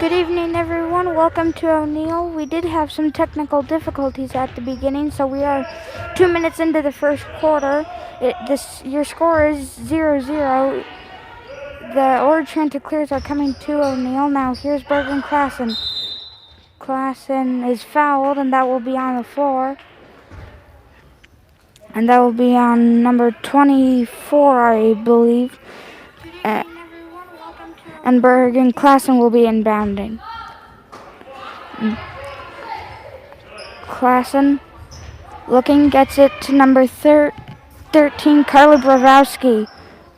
Good evening, everyone. Welcome to O'Neill. We did have some technical difficulties at the beginning, so we are 2 minutes into the first quarter. Your score is 0-0. The Orange Chanticleers are coming to O'Neill. Now here's Bergen Klassen. Klassen is fouled, and that will be on the floor. And that will be on number 24, I believe. And Bergen Klassen will be inbounding. Klassen looking, gets it to number 13, Carly Bravowski.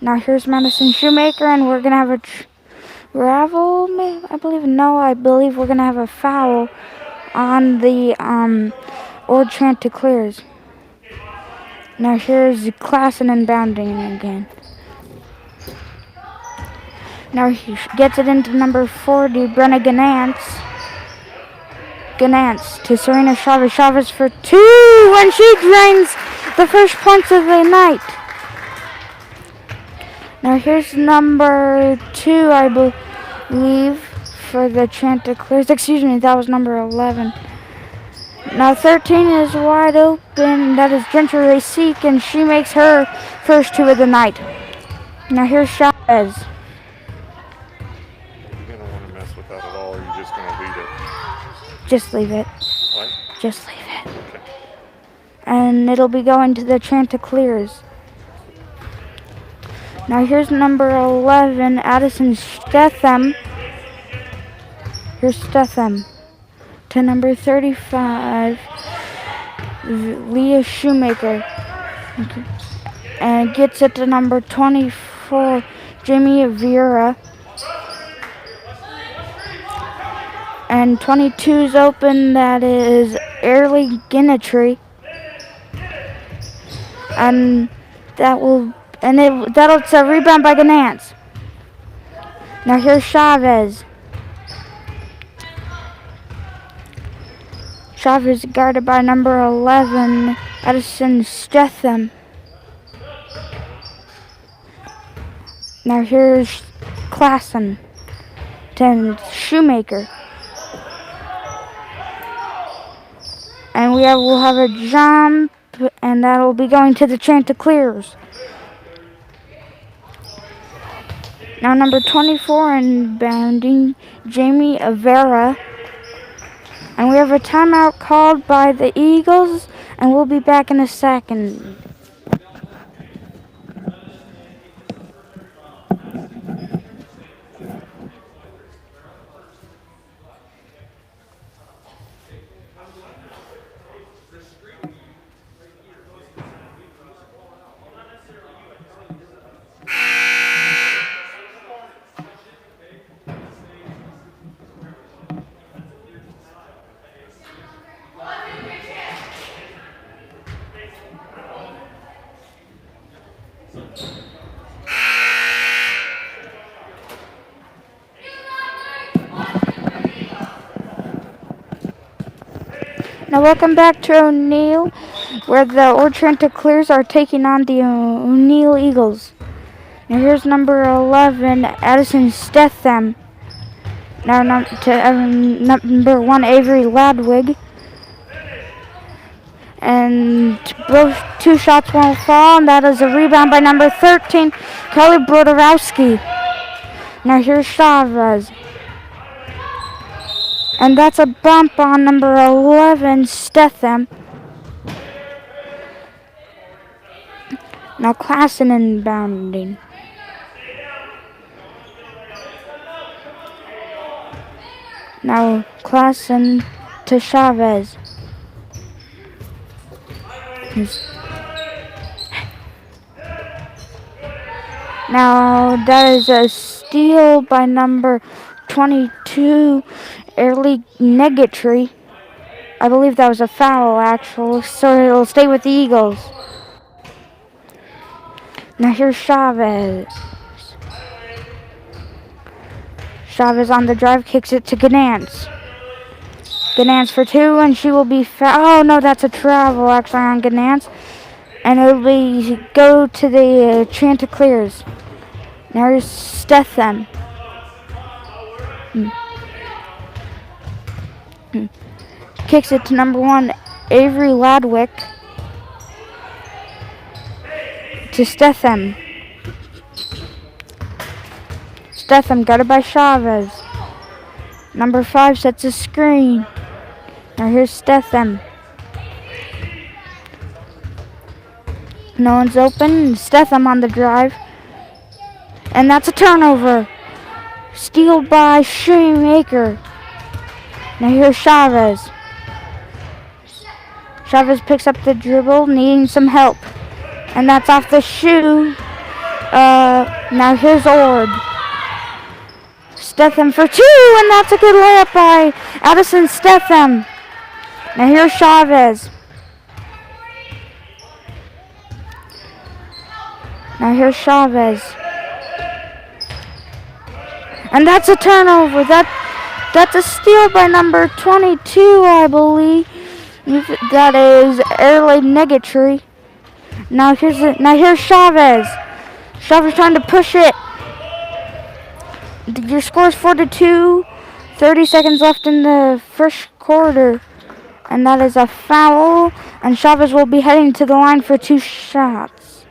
Now here's Madison Shoemaker, and we're going to have a travel, I believe. No, I believe we're going to have a foul on the Old Chanticleers. Now here's Klassen inbounding again. Now he gets it into number 40, Brenna Ganance. Ganance to Serena Chavez. Chavez for two, and she drains the first points of the night. Now here's number 2, I believe, for the Chanticleers. Excuse me, that was number 11. Now 13 is wide open. That is Gentry Racik, and she makes her first 2 of the night. Now here's Chavez. You're going to want to mess with that at all, or you're just going to leave it? Just leave it. What? Just leave it. Okay. And it'll be going to the Chanticleers. Now here's number 11, Addison Stetham. Here's Stetham to number 35, Leah Shoemaker. Okay. And gets it to number 24, Jamie Vieira. And 22's open, that is Early Ginatry. And that'll it's a rebound by Ganance. Now here's Chavez. Chavez guarded by number 11, Addison Stetham. Now here's Klassen, 10 Shoemaker. And we'll have a jump, and that'll be going to the Chanticleers. Now number 24 inbounding, Jamie Avera. And we have a timeout called by the Eagles, and we'll be back in a second. Now welcome back to O'Neill, where the Orange Chanticleers are taking on the O'Neill Eagles. Now here's number 11, Addison Stetham. Now number 1, Avery Ladwig. And both 2 shots won't fall, and that is a rebound by number 13, Kelly Brodorowski. Now here's Chavez. And that's a bump on number 11, Stetham. Now Klassen inbounding. Now Klassen to Chavez. Now that is a steal by number 22, Early Negatry. I believe that was a foul, actually, so it'll stay with the Eagles. Now here's Chavez. Chavez on the drive, kicks it to Ganance. Ganance for 2, and she will be oh no, that's a travel actually on Ganance. And it'll be go to the Chanticleers. Now here's Stetham. kicks it to number 1, Avery Ladwick. To Stetham. Stetham got it by Chavez. Number 5 sets a screen. Now here's Stetham. No one's open. Stetham on the drive. And that's a turnover. Steal by Shoemaker. Now here's Chavez. Chavez picks up the dribble, needing some help. And that's off the shoe. Now here's Ord. Stetham for 2, and that's a good layup by Addison Stetham. Now here's Chavez. Now here's Chavez. And that's a turnover. That's a steal by number 22, I believe. That is Airlaid Negatry. Now here's Chavez. Chavez trying to push it. Your score is 4-2. 30 seconds left in the first quarter. And that is a foul. And Chavez will be heading to the line for 2 shots.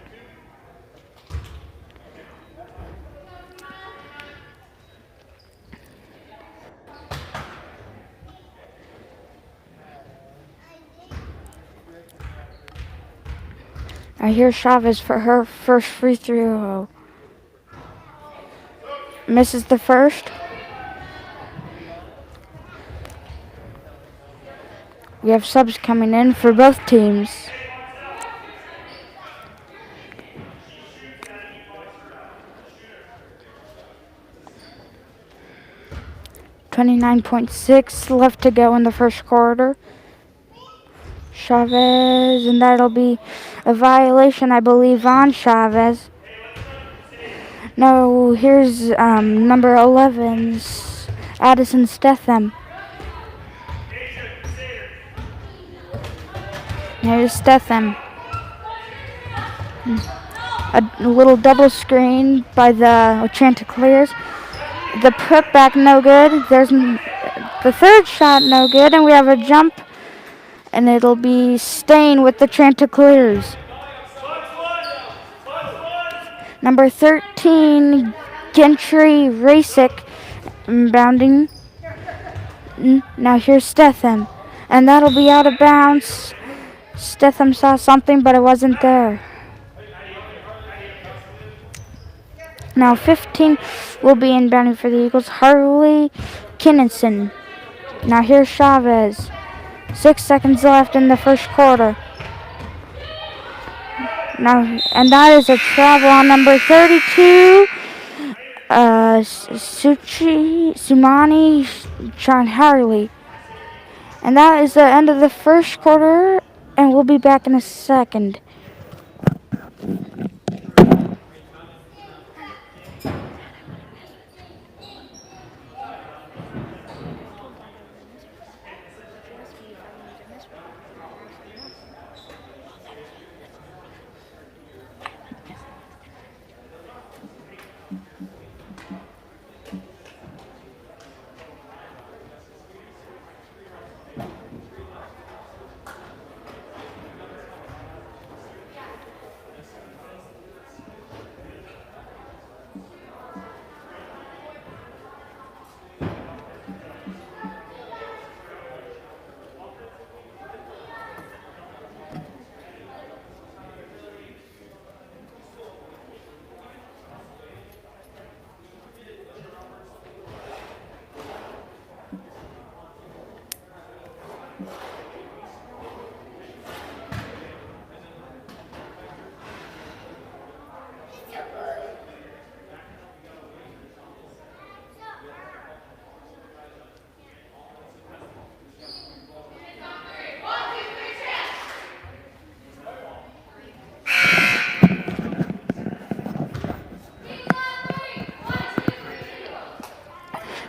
I hear Chavez for her first free throw. Misses the first. We have subs coming in for both teams. .6 left to go in the first quarter. Chavez, and that'll be a violation, I believe, on Chavez. No, here's number 11's Addison Stetham. Here's Stetham. A little double screen by the Chanticleers. The putback no good. There's the third shot no good, and we have a jump, and it'll be staying with the Chanticleers. Number 13, Gentry Rasic, bounding. Now here's Stetham, and that'll be out of bounds. Stetham saw something, but it wasn't there. Now 15 will be inbounding for the Eagles. Harley Kinnison. Now here's Chavez. 6 seconds left in the first quarter. Now, and that is a travel on number 32, Sumani John Harley. And that is the end of the first quarter, and we'll be back in a second.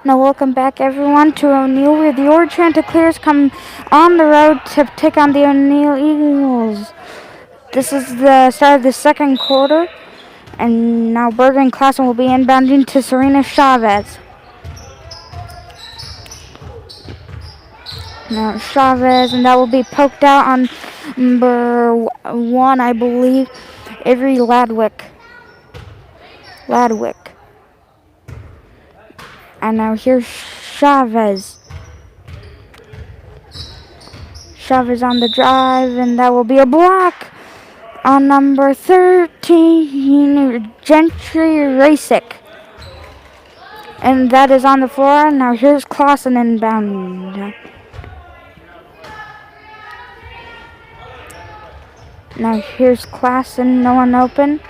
Now welcome back everyone to O'Neill, where the Ord Chanticleers come on the road to take on the O'Neill Eagles. This is the start of the second quarter, and now Berger and Klassen will be inbounding to Serena Chavez. Now Chavez, and that will be poked out on number 1, I believe, Avery Ladwick. And now here's Chavez. Chavez on the drive, and that will be a block on number 13, Gentry Rasick. And that is on the floor. Now here's Clausen inbound. Now here's Clausen, no one open.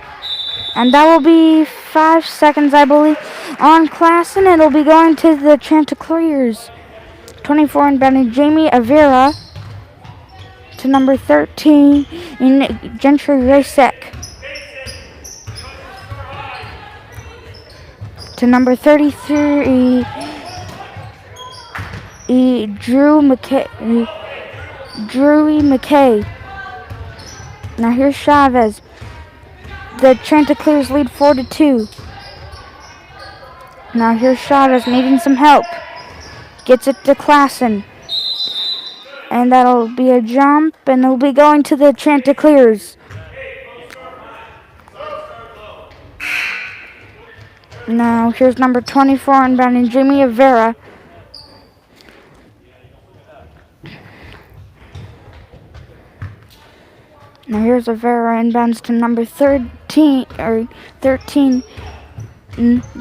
And that will be 5 seconds, I believe, on Clausen. It'll be going to the Chanticleers. 24 inbounding Jamie Avera to number 13 in Gentry Rasick. To number 33, Drewy McKay. Now here's Chavez. The Chanticleers lead 4-2. Now here's Chavez needing some help. Gets it to Clausen. And that'll be a jump, and it'll be going to the Chanticleers. Now here's number 24 inbounding Jamie Avera. Now here's Avera inbounds to number 13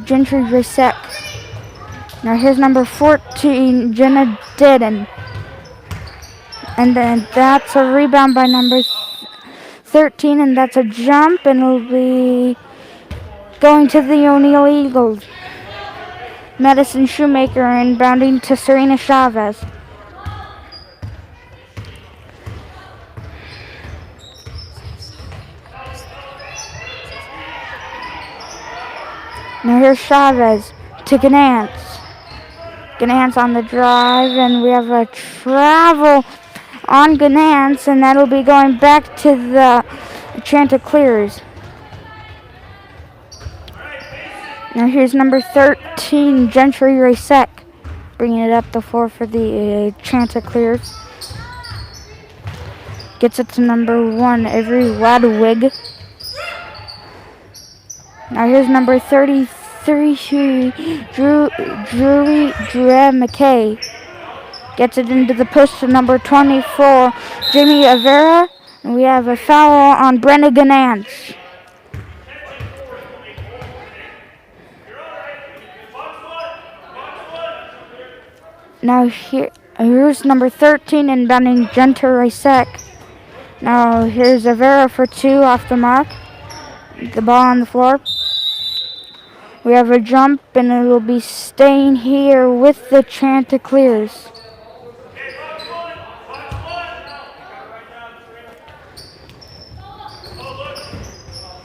Gentry Rasick. Now here's number 14 Jenna Dedden. And then that's a rebound by number 13, and that's a jump, and it'll be going to the O'Neill Eagles. Madison Shoemaker inbounding to Serena Chavez. Now here's Chavez to Ganance. Ganance on the drive, and we have a travel on Ganance, and that'll be going back to the Chanticleers. Now here's number 13, Gentry Rasick, bringing it up the floor for the Chanticleers. Gets it to number 1, Avery Ladwig. Now here's number 33, Drewy McKay. Gets it into the post to number 24, Jamie Avera. And we have a foul on Brenda Ganance. Now here's number 13 inbounding Gentry Rasick. Now here's Avera for 2 off the mark. The ball on the floor. We have a jump, and it will be staying here with the Chanticleers.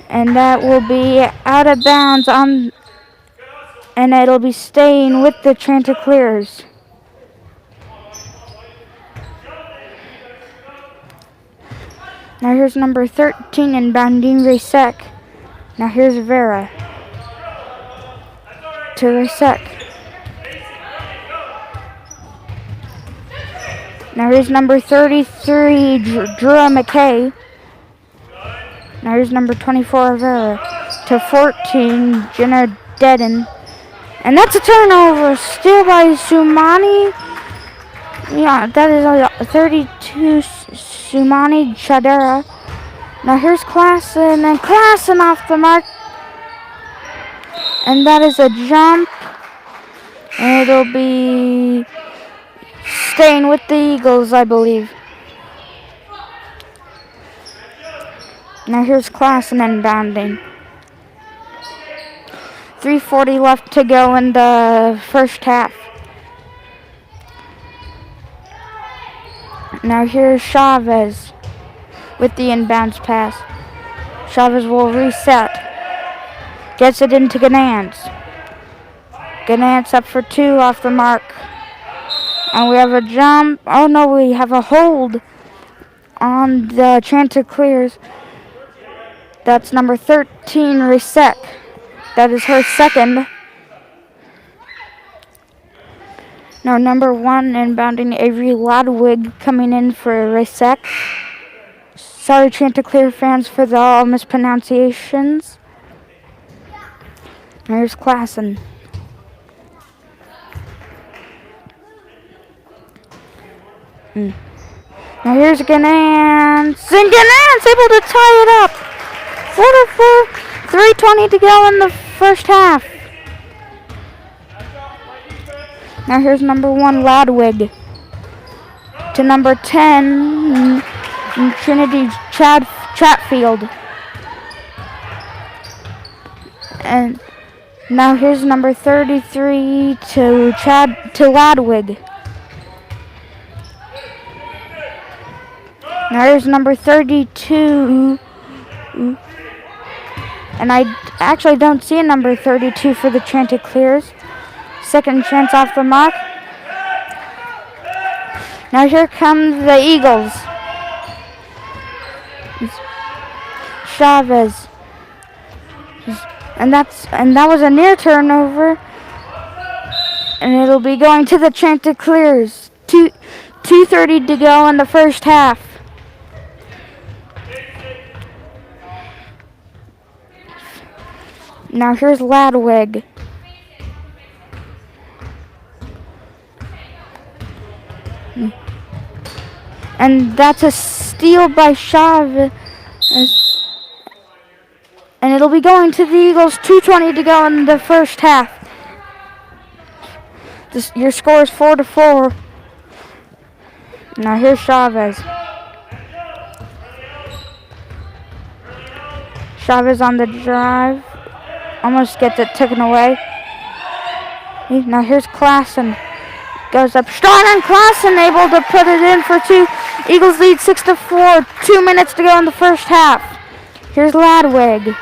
And that will be out of bounds and it'll be staying with the Chanticleers. Now here's number 13 inbounding Rasick. Now here's Vera to Rasick. Now here's number 33, Drew McKay. Now here's number 24, Vera to 14, Jenna Dedden. And that's a turnover, steal by Sumani. Yeah, that is a 32, Sumani Chadera. Now here's Clausen, and Clausen off the mark. And that is a jump. And it'll be staying with the Eagles, I believe. Now here's Clausen inbounding. 3:40 left to go in the first half. Now here's Chavez with the inbounds pass. Chavez will reset. Gets it into Ganance. Ganance up for 2 off the mark. And we have a jump. Oh no, we have a hold on the Chanticleers. That's number 13, Rasick. That is her second. Now number 1 inbounding Avery Ladwig coming in for Rasek. Sorry Chanticleer fans for the all mispronunciations. Here's Klassen. Now here's Ganance. And Ganance able to tie it up. 4-4. 3:20 to go in the first half. Now here's number 1 Ladwig to number 10 Trinity Chatfield. And now here's number 33 to Ladwig. Now here's number 32. And I actually don't see a number 32 for the Chanticleers. Second chance off the mark. Now here comes the Eagles. Chavez. And that was a near turnover. And it'll be going to the Chanticleers. 2:30 to go in the first half. Now here's Ladwig. And that's a steal by Chavez. And it'll be going to the Eagles. 2:20 to go in the first half. Your score is 4-4. Now here's Chavez. Chavez on the drive. Almost gets it taken away. Now here's Klassen. Goes up strong, and Klassen able to put it in for 2. Eagles lead 6-4. 2 minutes to go in the first half. Here's Ladwig.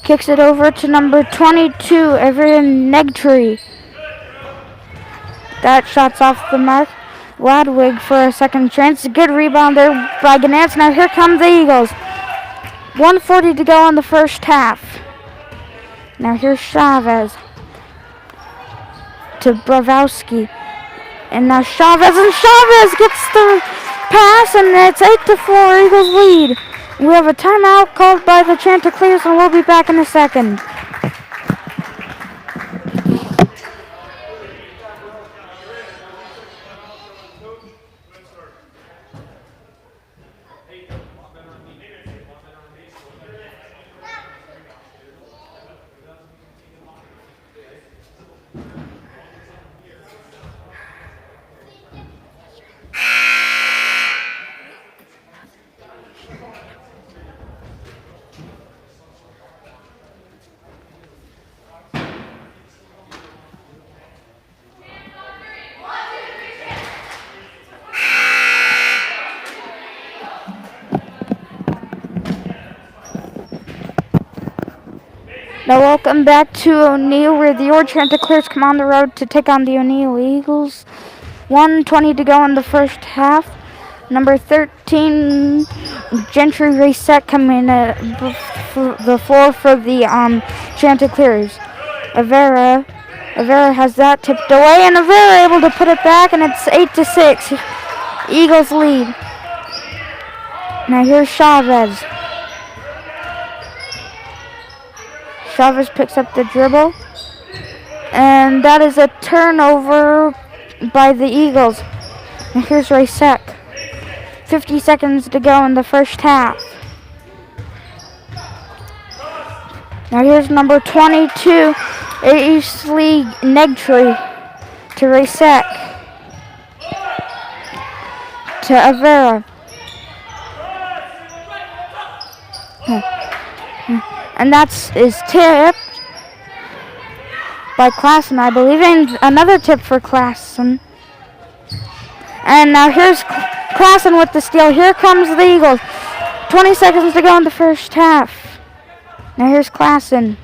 Kicks it over to number 22, Everett Negtree. That shot's off the mark. Ladwig for a second chance. Good rebound there by Ganance. Now here come the Eagles. 1:40 to go in the first half. Now here's Chavez to Bravowski. And now Chavez gets the pass, and it's 8-4, Eagles lead. We have a timeout called by the Chanticleers, and we'll be back in a second. Now welcome back to O'Neill, where the Ord Chanticleers come on the road to take on the O'Neill Eagles. 1:20 to go in the first half. Number 13, Gentry Rasek coming the floor for the Chanticleers. Avera has that tipped away, and Avera able to put it back, and it's 8-6. Eagles lead. Now here's Chavez. Chavez picks up the dribble, and that is a turnover by the Eagles. And here's Rasek. 50 seconds to go in the first half. Now here's number 22, Aisley Negtree to Rasek. To Avera. And is tipped by Klassen, I believe, and another tip for Klassen. And now here's Klassen with the steal. Here comes the Eagles. 20 seconds to go in the first half. Now here's Klassen.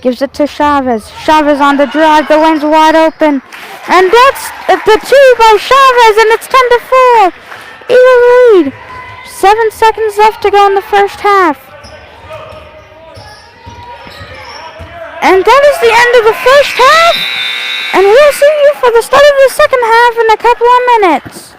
Gives it to Chavez. Chavez on the drive. The lane's wide open. And that's the 2 by Chavez, and it's 10-4. Eagles lead. 7 seconds left to go in the first half. And that is the end of the first half. And we'll see you for the start of the second half in a couple of minutes.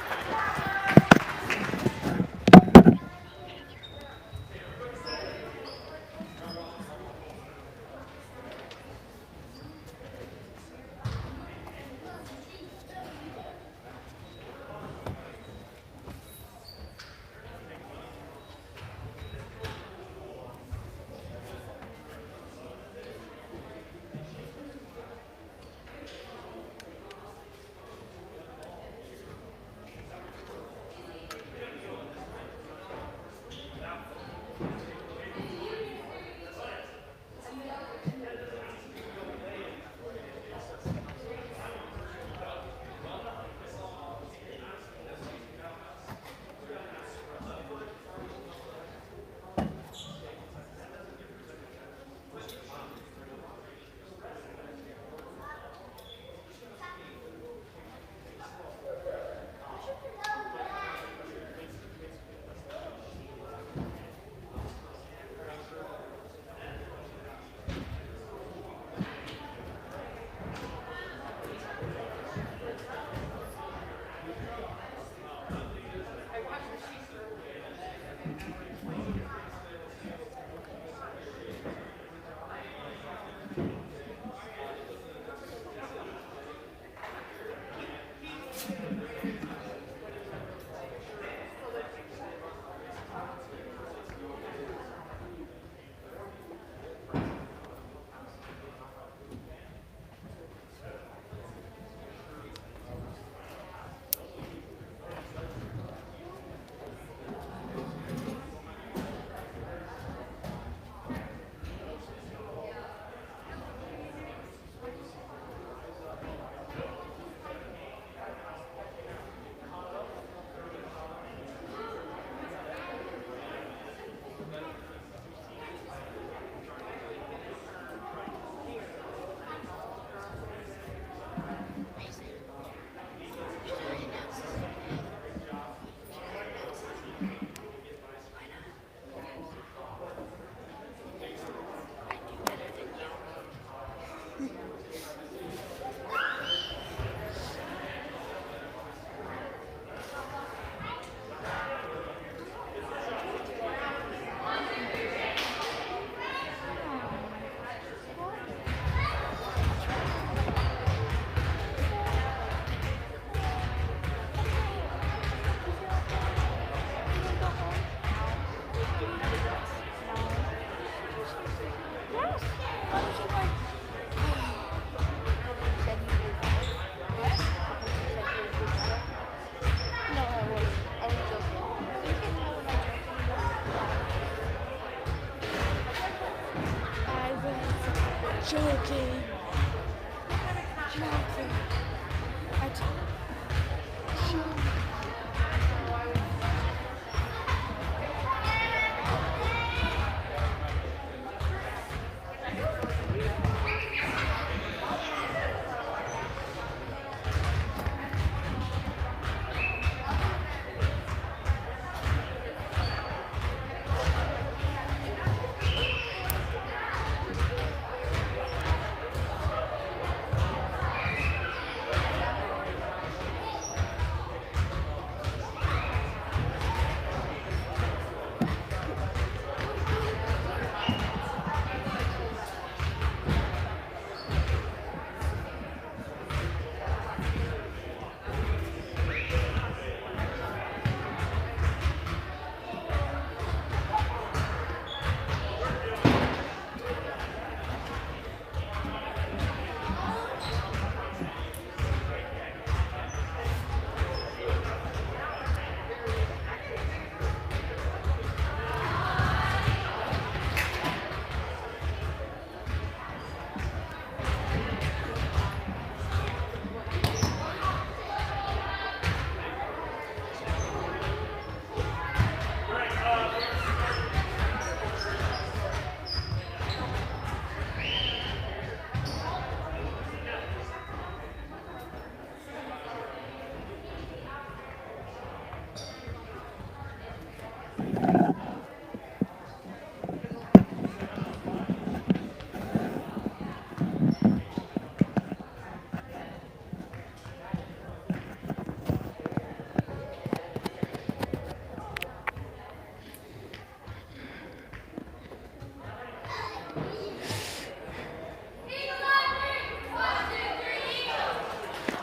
Joking.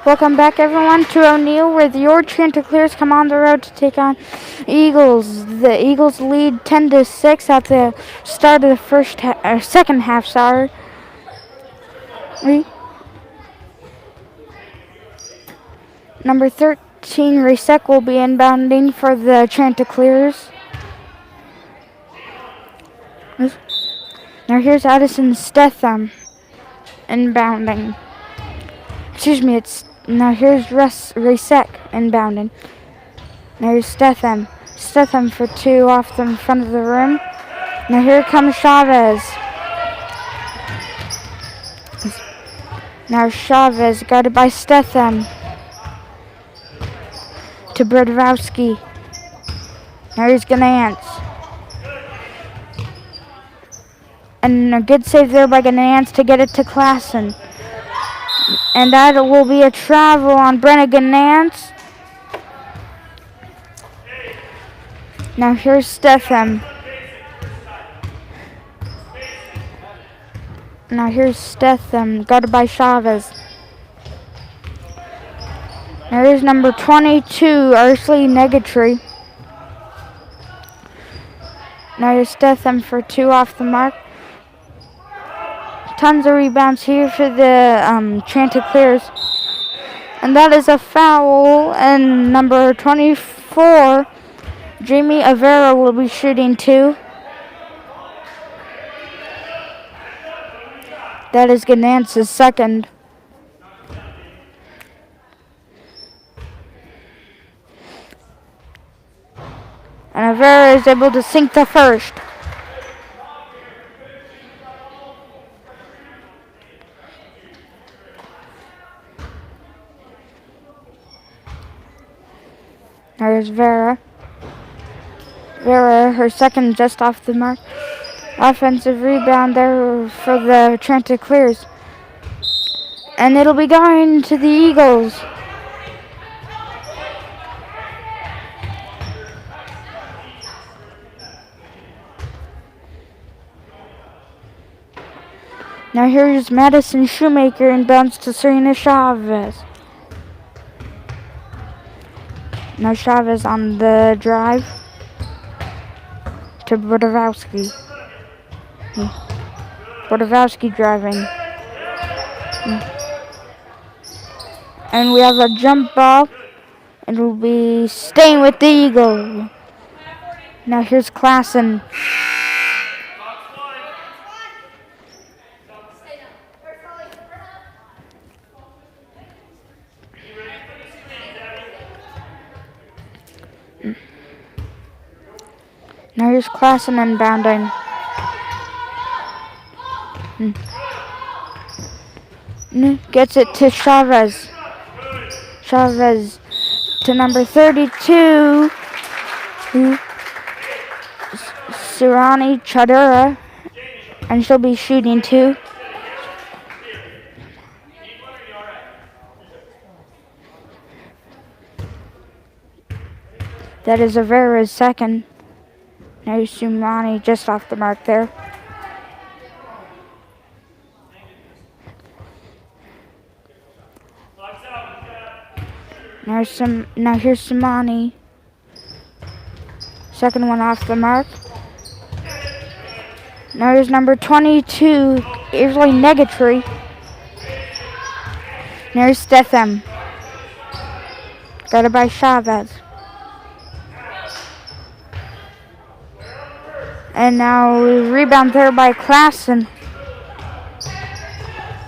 Welcome back, everyone, to O'Neill, where your Chanticleers come on the road to take on Eagles. The Eagles lead 10-6 at the start of the second half. Sorry. Number 13, Resec, will be inbounding for the Chanticleers. Now here's Addison Stetham inbounding. Excuse me, now here's Resec inbounding. Now here's Stetham. Stetham for 2 off the front of the rim. Now here comes Chavez. Now Chavez guarded by Stetham. To Brodowski. Now here's Ganance. And a good save there by Ganance to get it to Klassen. And that will be a travel on Brenna Ganance. Now here's Stetham. Now here's Stetham, guarded by Chavez. Now here's number 22, Arsley Negatry. Now here's Stetham for 2 off the mark. Tons of rebounds here for the Chanticleers. And that is a foul. And number 24, Jamie Avera, will be shooting 2. That is Ganance's second. And Avera is able to sink the first. There's Vera. Vera, her second just off the mark. Offensive rebound there for the Chanticleers. And it'll be going to the Eagles. Now here's Madison Shoemaker inbounds to Serena Chavez. Now Chavez on the drive to Brodowski. Brodowski driving. And we have a jump ball. It will be staying with the Eagle. Now here's Klassen. Now here's Klassen inbounding. Gets it to Chavez. Chavez to number 32. Sirani Chadura. And she'll be shooting 2. That is Avera's second. Now Sumani just off the mark there. Now here's Sumani. Second one off the mark. Now here's number 22, Avery Negatry. Now here's Stetham. Guarded by Chavez. And now rebound there by Klassen.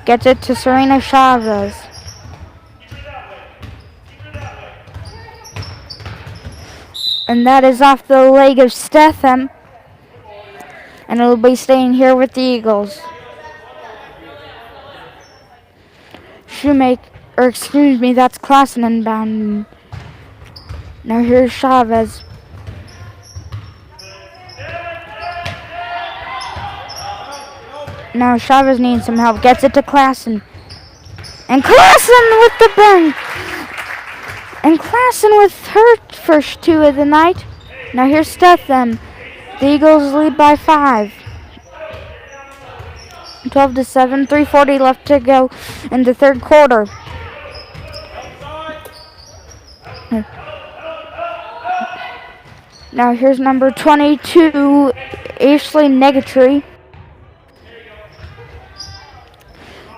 Gets it to Serena Chavez. And that is off the leg of Stetham. And it'll be staying here with the Eagles. That's Klassen inbound. Now here's Chavez. Now Chavez needs some help. Gets it to Klassen. And Klassen with the bank. And Klassen with her first 2 of the night. Now here's Stetham. The Eagles lead by 5. 12-7, 3:40 left to go in the third quarter. Now here's number 22, Ashley Negatree.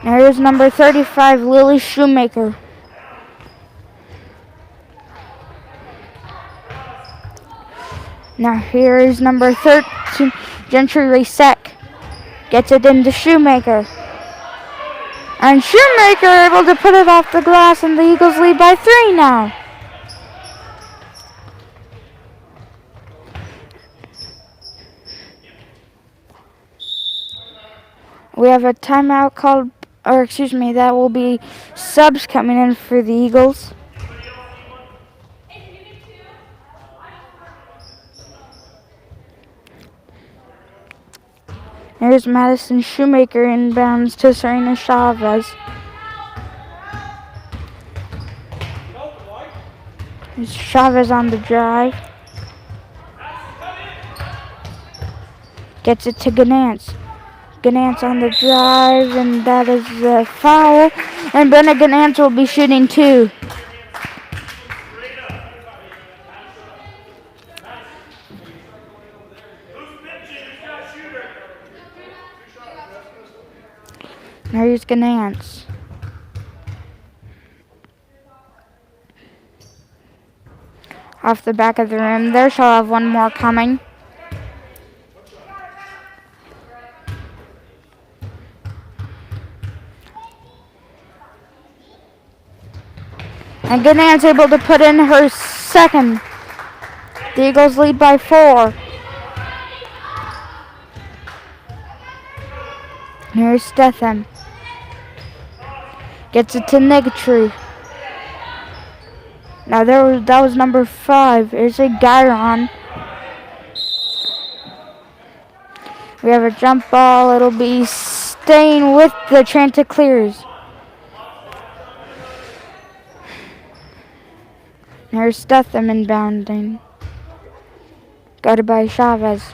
Now here's number 35, Lily Shoemaker. Now here is number 13, Gentry Rasek. Gets it into Shoemaker. And Shoemaker able to put it off the glass, and the Eagles lead by 3 now. We have a timeout called, or excuse me, that will be subs coming in for the Eagles. Here's Madison Shoemaker inbounds to Serena Chavez. Here's Chavez on the drive. Gets it to Ganance. Ganance on the drive, and that is a foul. And Brenna Ganance will be shooting 2. Now here's Ganance. Off the back of the rim. There she'll have one more coming. And Ganance able to put in her second. The Eagles lead by 4. Here's Stetham. Gets it to Negatree. Now that was number 5. Here's a Gyron. We have a jump ball. It'll be staying with the Chanticleers. Here's Stetham inbounding. Guarded by Chavez.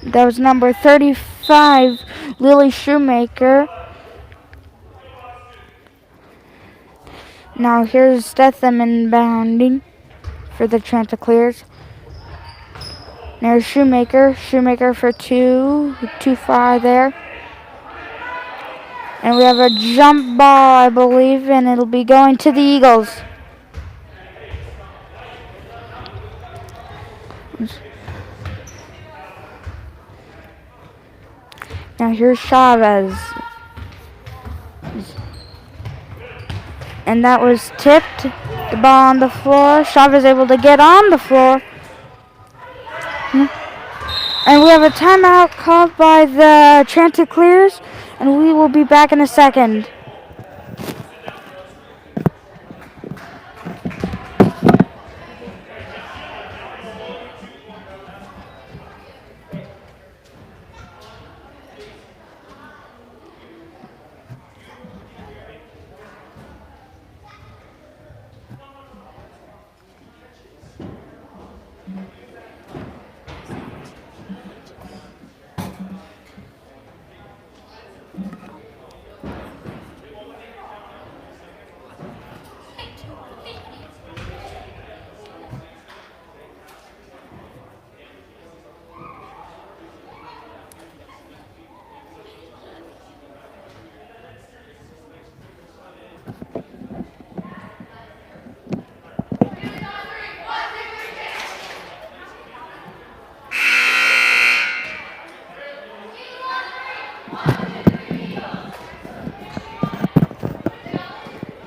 That was number 35, Lily Shoemaker. Now here's Stetham inbounding for the Chanticleers. There's Shoemaker. Shoemaker for 2. Too far there. And we have a jump ball, I believe, and it'll be going to the Eagles. Now here's Chavez. And that was tipped. The ball on the floor. Chavez able to get on the floor. And we have a timeout called by the Chanticleers. And we will be back in a second.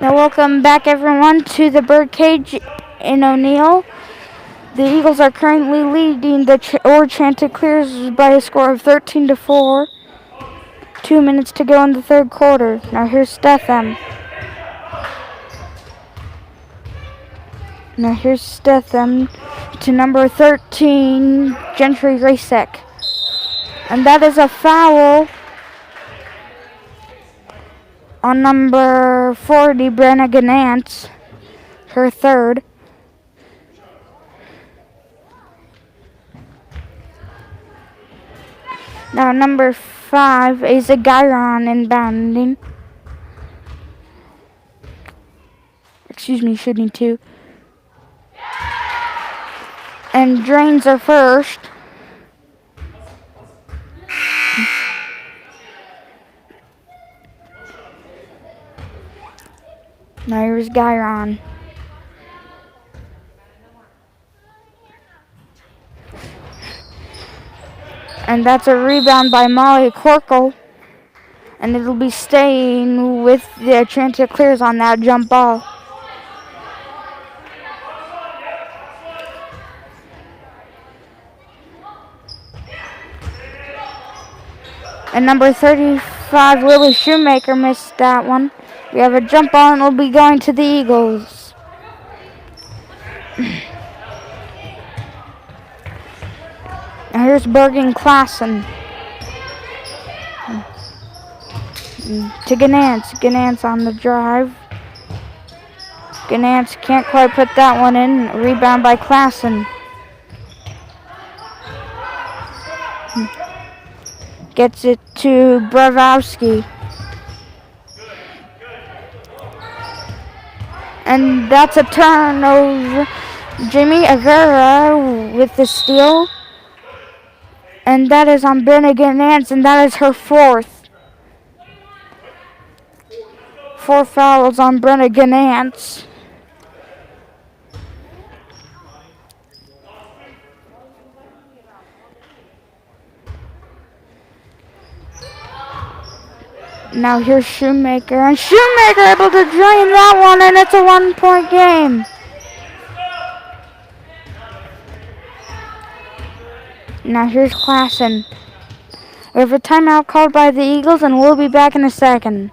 Now welcome back everyone to the Birdcage in O'Neill. The Eagles are currently leading the Chanticleers by a score of 13-4. 2 minutes to go in the third quarter. Now here's Stetham. Now here's Stetham to number 13, Gentry Rasek. And that is a foul on number 40, Brenna Ganance, her third. Now number 5 is a Gyron inbounding. shooting 2. And drains are first. Now here's Gyron. And that's a rebound by Molly Corkle. And it'll be staying with the Transit Clears on that jump ball. And number 35, Lily Shoemaker, missed that one. We have a jump ball and it'll be going to the Eagles. And here's Bergen Klassen. To Ganance. Ganance on the drive. Ganance can't quite put that one in. Rebound by Klassen. Gets it to Bravowski. And that's a turnover. Jamie Avera with the steal. And that is on Brenna Ganance, and that is her 4th. 4 fouls on Brenna Ganance. Now here's Shoemaker, and Shoemaker able to drain that one, and it's a 1-point game. Now here's Klassen. We have a timeout called by the Eagles, and we'll be back in a second.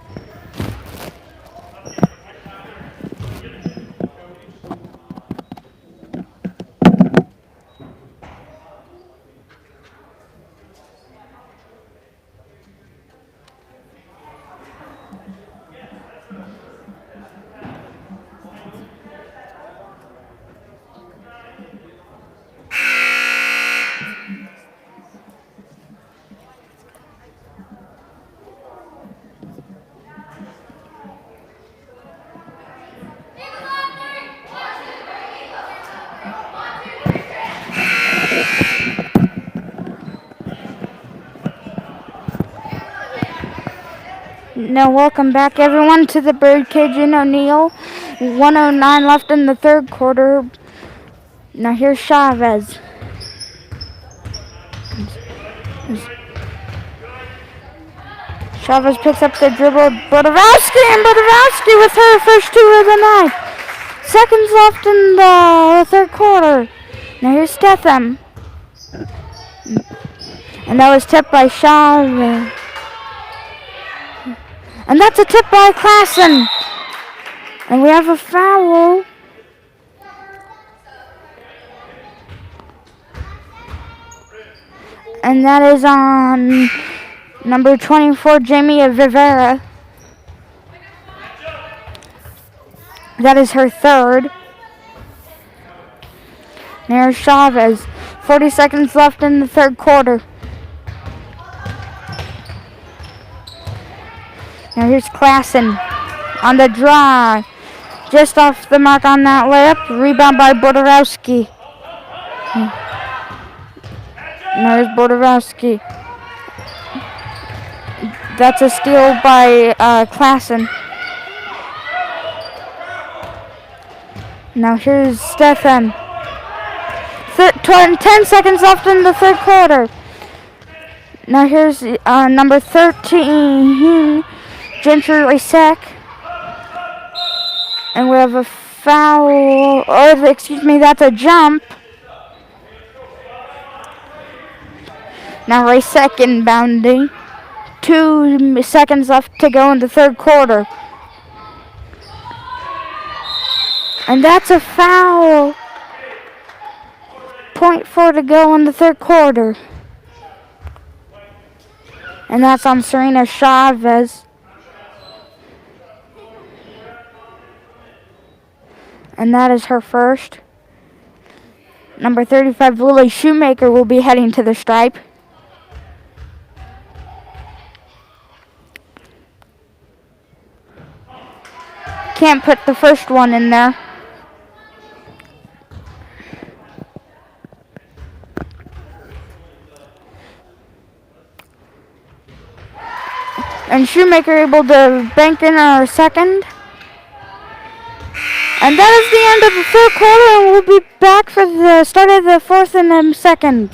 Now welcome back everyone to the Birdcage in O'Neill. 1:09 left in the 3rd quarter. Now here's Chavez. Chavez picks up the dribble. Bodorowski, and Bodorowski with her first 2 of the night. Seconds left in the 3rd quarter. Now here's Stetham. And that was tipped by Chavez. And that's a tip by Klassen. And we have a foul. And that is on number 24, Jamie Rivera. That is her 3rd. There's Chavez. 40 seconds left in the 3rd quarter. Now here's Klassen on the drive. Just off the mark on that layup. Rebound by Bodorowski. Now here's Bodorowski. That's a steal by Klassen. Now here's Stefan. 10 seconds left in the 3rd quarter. Now here's number 13, Gentry Lysek. And we have a foul, or excuse me, that's a jump. Now Lysek inbounding. 2 seconds left to go in the 3rd quarter. And that's a foul. 0.4 to go in the 3rd quarter. And that's on Serena Chavez. And that is her first. Number 35, Lily Shoemaker, will be heading to the stripe. can't put the first one in there. And Shoemaker able to bank in our second. And that is the end of the third quarter, and we'll be back for the start of the fourth and then second.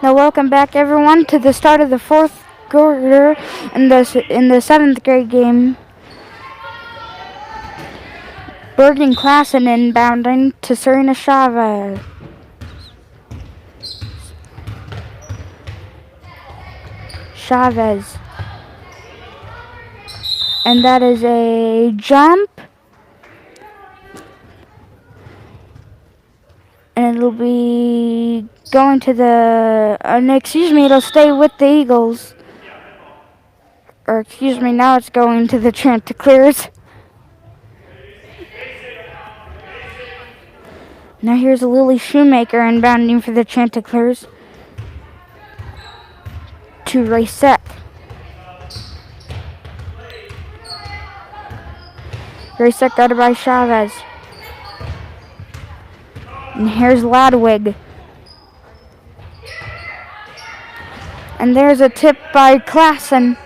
Now welcome back everyone to the start of the fourth quarter in the 7th grade game. Bergen Klassen inbounding to Serena Chavez. And that is a jump. And it'll be going to the, it'll stay with the Eagles. Or now it's going to the Chanticleers. Now here's Lily Shoemaker inbounding for the Chanticleers. To Racek. Racek guarded by Chavez. And here's Ladwig. And there's a tip by Klassen.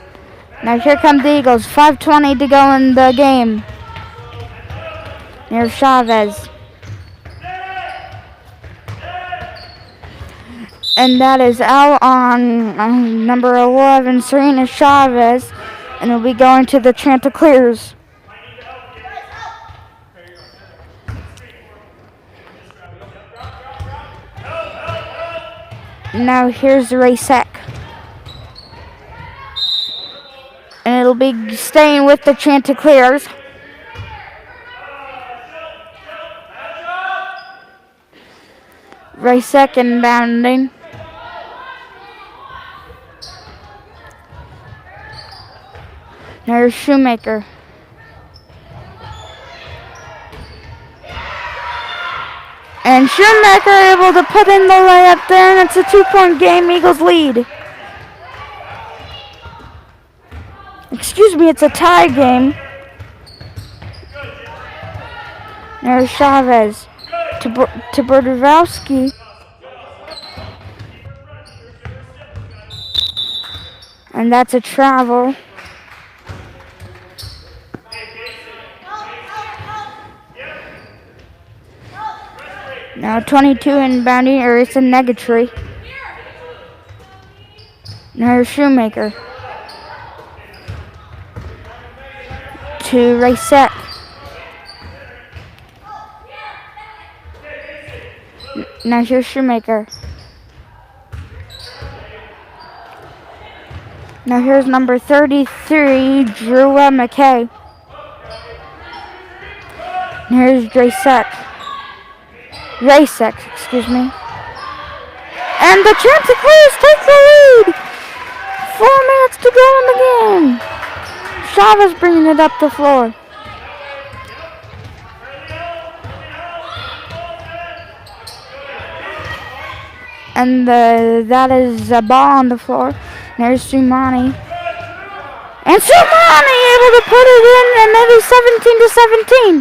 Now here come the Eagles. 5:20 to go in the game. Here's Chavez. And that is out on number 11, Serena Chavez. And it'll be going to the Chanticleers. Now here's Racek. And it'll be staying with the Chanticleers. Racek inbounding. There's Shoemaker. And Shoemaker able to put in the layup there, and it's a 2-point game. Eagles lead. Excuse me, it's a tie game. There's Chavez to Brodowski. And that's a travel. Now 22 inbounding, or it's a negatory. Now Shoemaker. To Racek. Now here's Shoemaker. Now here's number 33, Drewa McKay. And here's Racek, excuse me. And the Chanticleers take the lead. 4 minutes to go in the game. Chavez bringing it up the floor. And that is a ball on the floor. There's Sumani. And Sumani able to put it in, and that is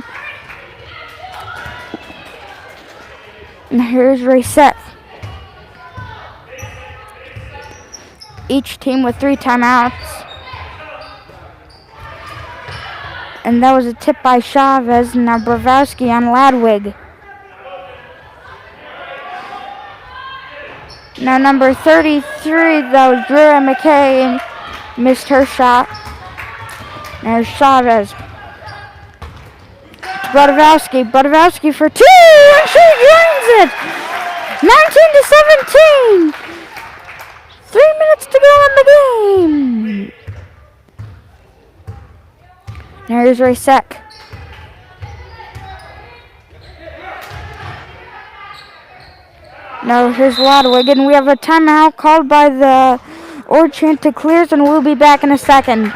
17-17. And here's reset. Each team with 3 timeouts. And that was a tip by Chavez. Now Bravowski on Ladwig. Now number 33, though, Drea McKay missed her shot. There's Chavez. Bradowski for 2, and she drains it! 19-17! 3 minutes to go in the game. There's Rasek. Now here's Ladwig, and we have a timeout called by the Ord Chanticleers, and we'll be back in a second.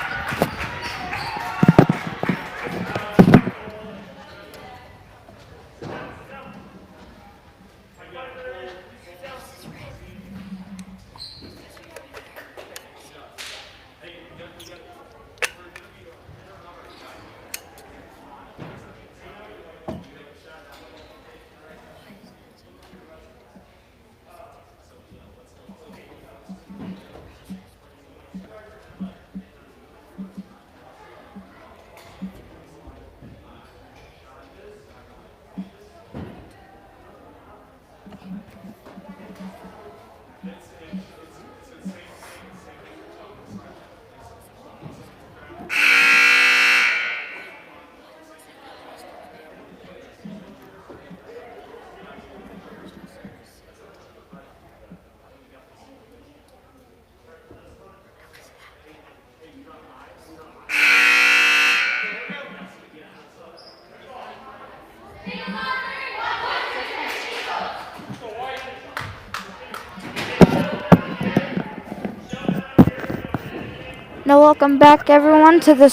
Now welcome back everyone to the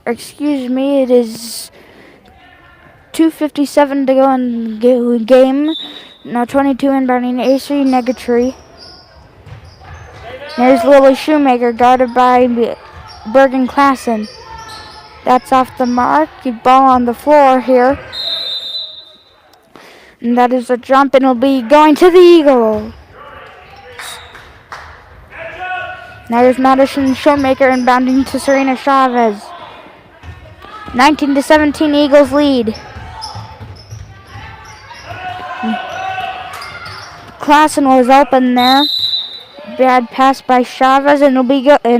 it is 2:57 to go in the game. Now 22 inbounding AC Negatree. There's Lily Shoemaker guarded by Bergen Klassen. That's off the mark. The ball on the floor here. And that is a jump, and it'll be going to the Eagle. Now there's Madison Shoemaker inbounding to Serena Chavez. 19-17 Eagles lead. Klassen was open there. Bad pass by Chavez, and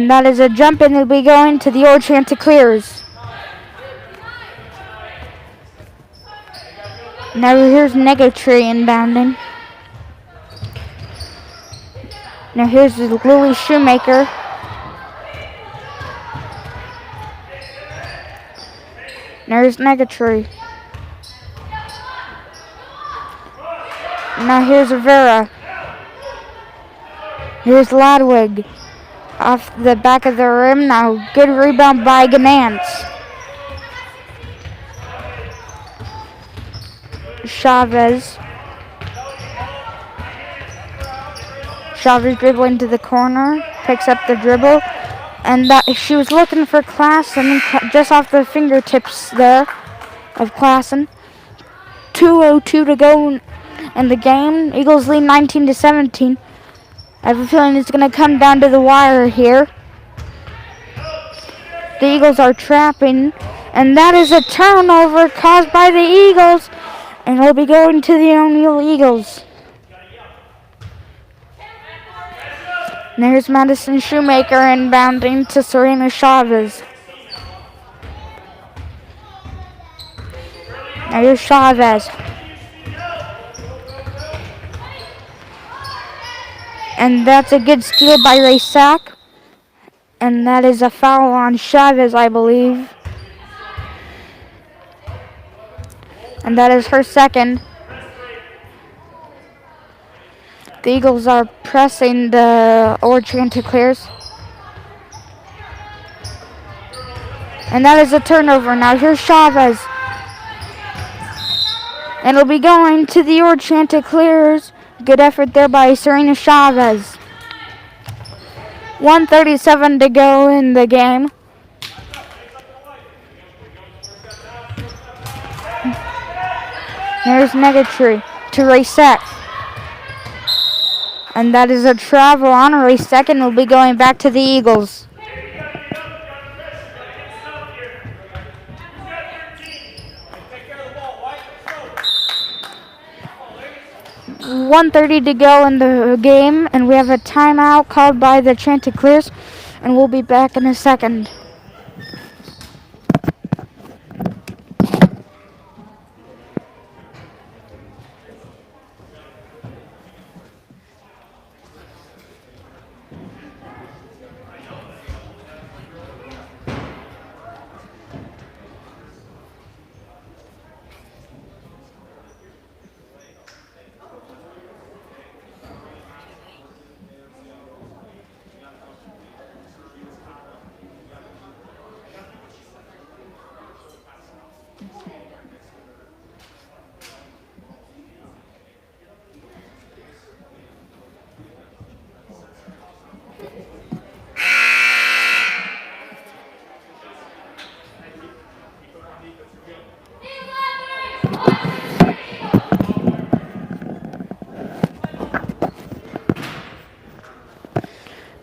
that is a jump, and it'll be going to the Ord Chanticleers. Now here's Negatree inbounding. Now here's Lily Shoemaker. There's Negatree. Now here's Rivera. Here's Ladwig. Off the back of the rim. Now good rebound by Ganance. Chavez dribbling to the corner, picks up the dribble, and that she was looking for Klassen just off the fingertips there of Klassen. 2:02 to go in the game. Eagles lead 19-17. I have a feeling it's going to come down to the wire here. The Eagles are trapping, and that is a turnover caused by the Eagles, and it'll be going to the O'Neill Eagles. And there's Madison Shoemaker inbounding to Serena Chavez. Now here's Chavez. And that's a good steal by Raysack. And that is a foul on Chavez, I believe. And that is her second. The Eagles are pressing the Ord Chanticleers. And that is a turnover. Now here's Chavez. And it'll be going to the Ord Chanticleers. Good effort there by Serena Chavez. 1:37 to go in the game. There's Negatree. to race set. And that is a travel on a race second. We'll be going back to the Eagles. .130 to go in the game, and we have a timeout called by the Chanticleers, and we'll be back in a second.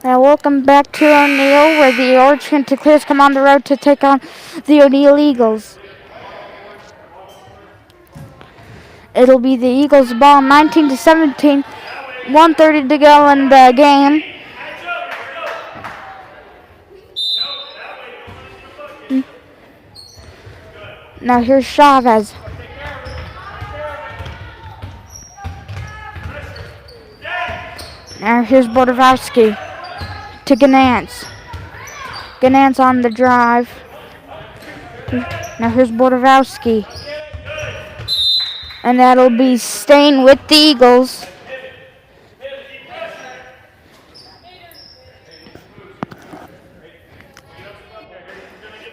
Now welcome back to O'Neill, where the Orange Chanticleers come on the road to take on the O'Neill Eagles. It'll be the Eagles' ball, 19-17, 1:30 to go in the game. Now here's Chavez. Now here's Bordowski to Ganance. Ganance on the drive. Now here's Bordowski. And that'll be staying with the Eagles.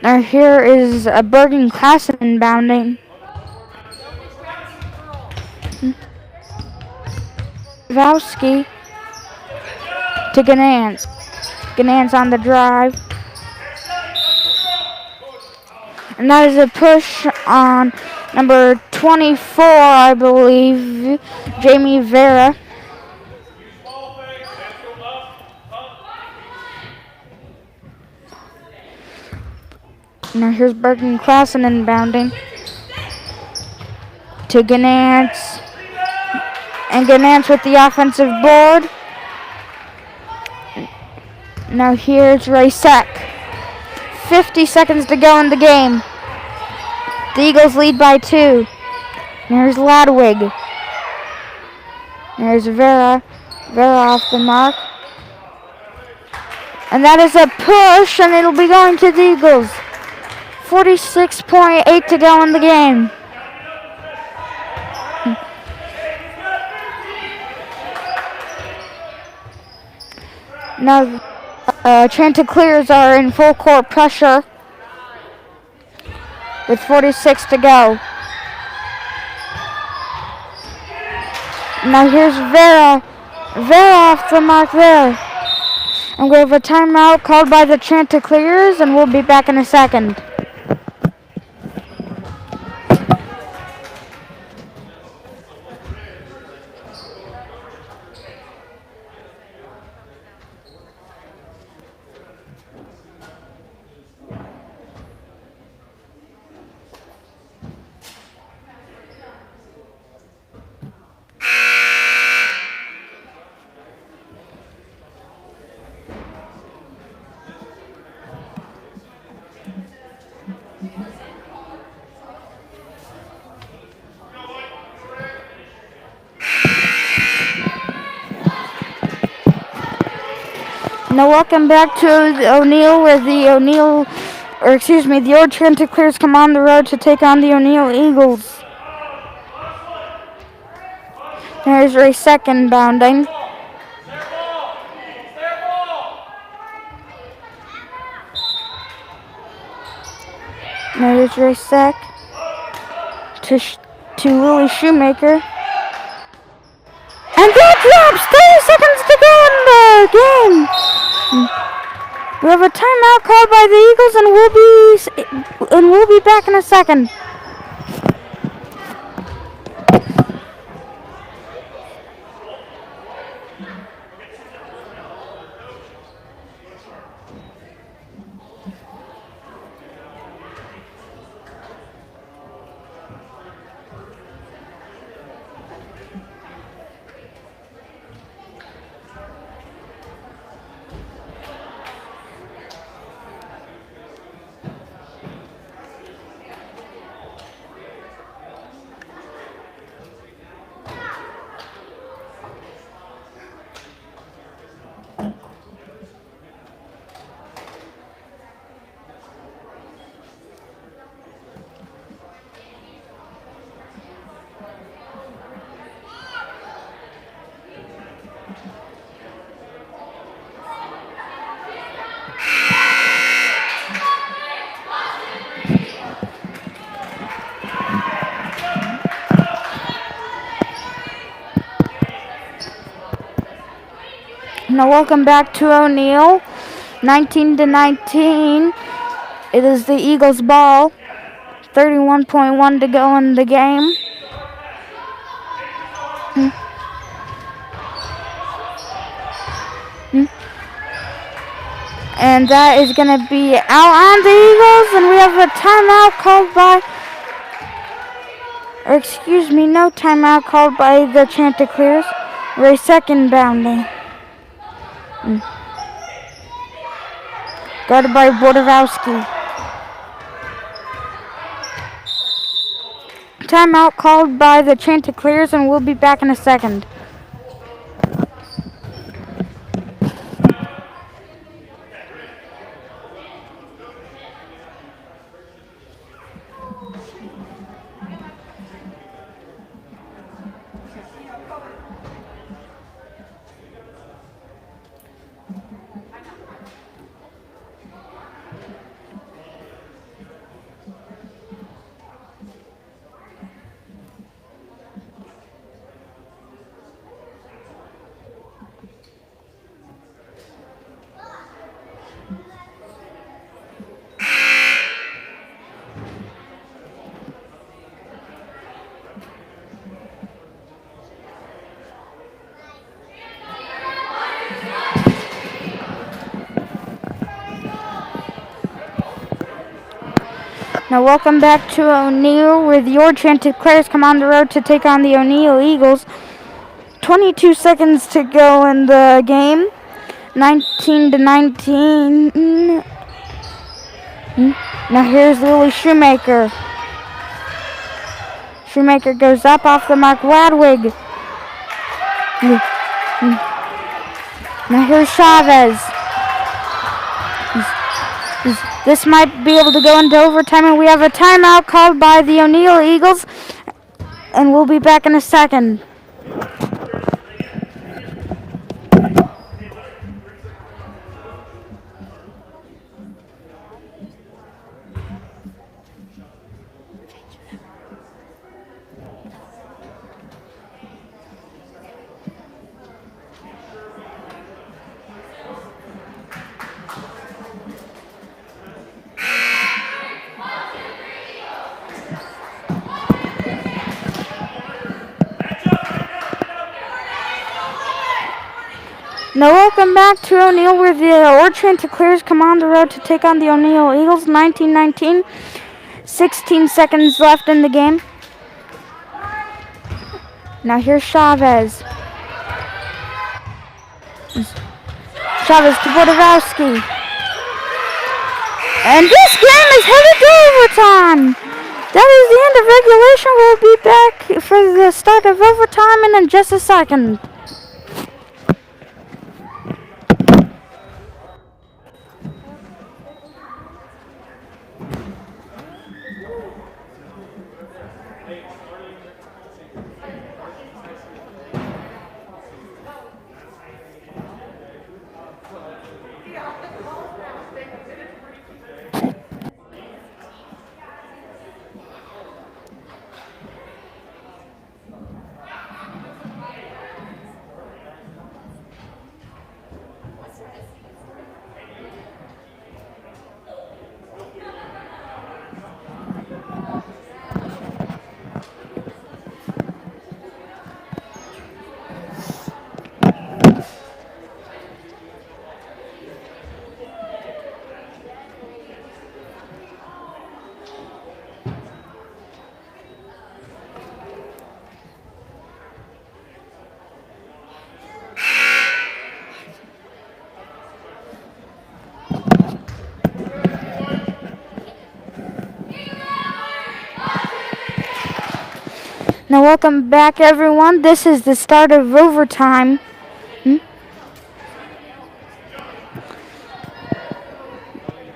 Now here is a Bergen Klassen inbounding. Bordowski to Ganance. Ganance on the drive. And that is a push on number 24, I believe, Jamie Vera. Now here's Bergen Klassen inbounding to Ganance. And Ganance with the offensive board. Now here's Racek. 50 seconds to go in the game. The Eagles lead by 2. There's Ladwig. There's Vera. Vera off the mark. And that is a push, and it'll be going to the Eagles. 46.8 to go in the game. Now, Chanticleers are in full court pressure with 46 to go. Now here's Vera. Vera off the mark there. And we have a timeout called by the Chanticleers, and we'll be back in a second. Now welcome back to O'Neill, where the Old Chanticleers come on the road to take on the O'Neill Eagles. There's Racek inbounding. There's Racek to Willie Shoemaker. And that drops! 30 seconds to go in the game! We have a timeout called by the Eagles, and we'll be back in a second. Now welcome back to O'Neill. 19-19. It is the Eagles' ball. 31.1 to go in the game. And that is going to be out on the Eagles. And we have a timeout called by, or excuse me, no timeout called by the Chanticleers. We're second bounding. Guarded by Borowski. Timeout called by the Chanticleers, and we'll be back in a second. Now welcome back to O'Neill, where the Chanticleers come on the road to take on the O'Neill Eagles. 22 seconds to go in the game. 19-19. Now here's Lily Shoemaker. Shoemaker goes up off the mark. Wadwig. Now here's Chavez. This might be able to go into overtime, and we have a timeout called by the O'Neill Eagles, and we'll be back in a second. Now welcome back to O'Neill, where the Chanticleers come on the road to take on the O'Neill Eagles. 19-19. 16 seconds left in the game. Now here's Chavez. Chavez to Borowski. And this game is headed to overtime. That is the end of regulation. We'll be back for the start of overtime in just a second. Now, welcome back, everyone. This is the start of overtime.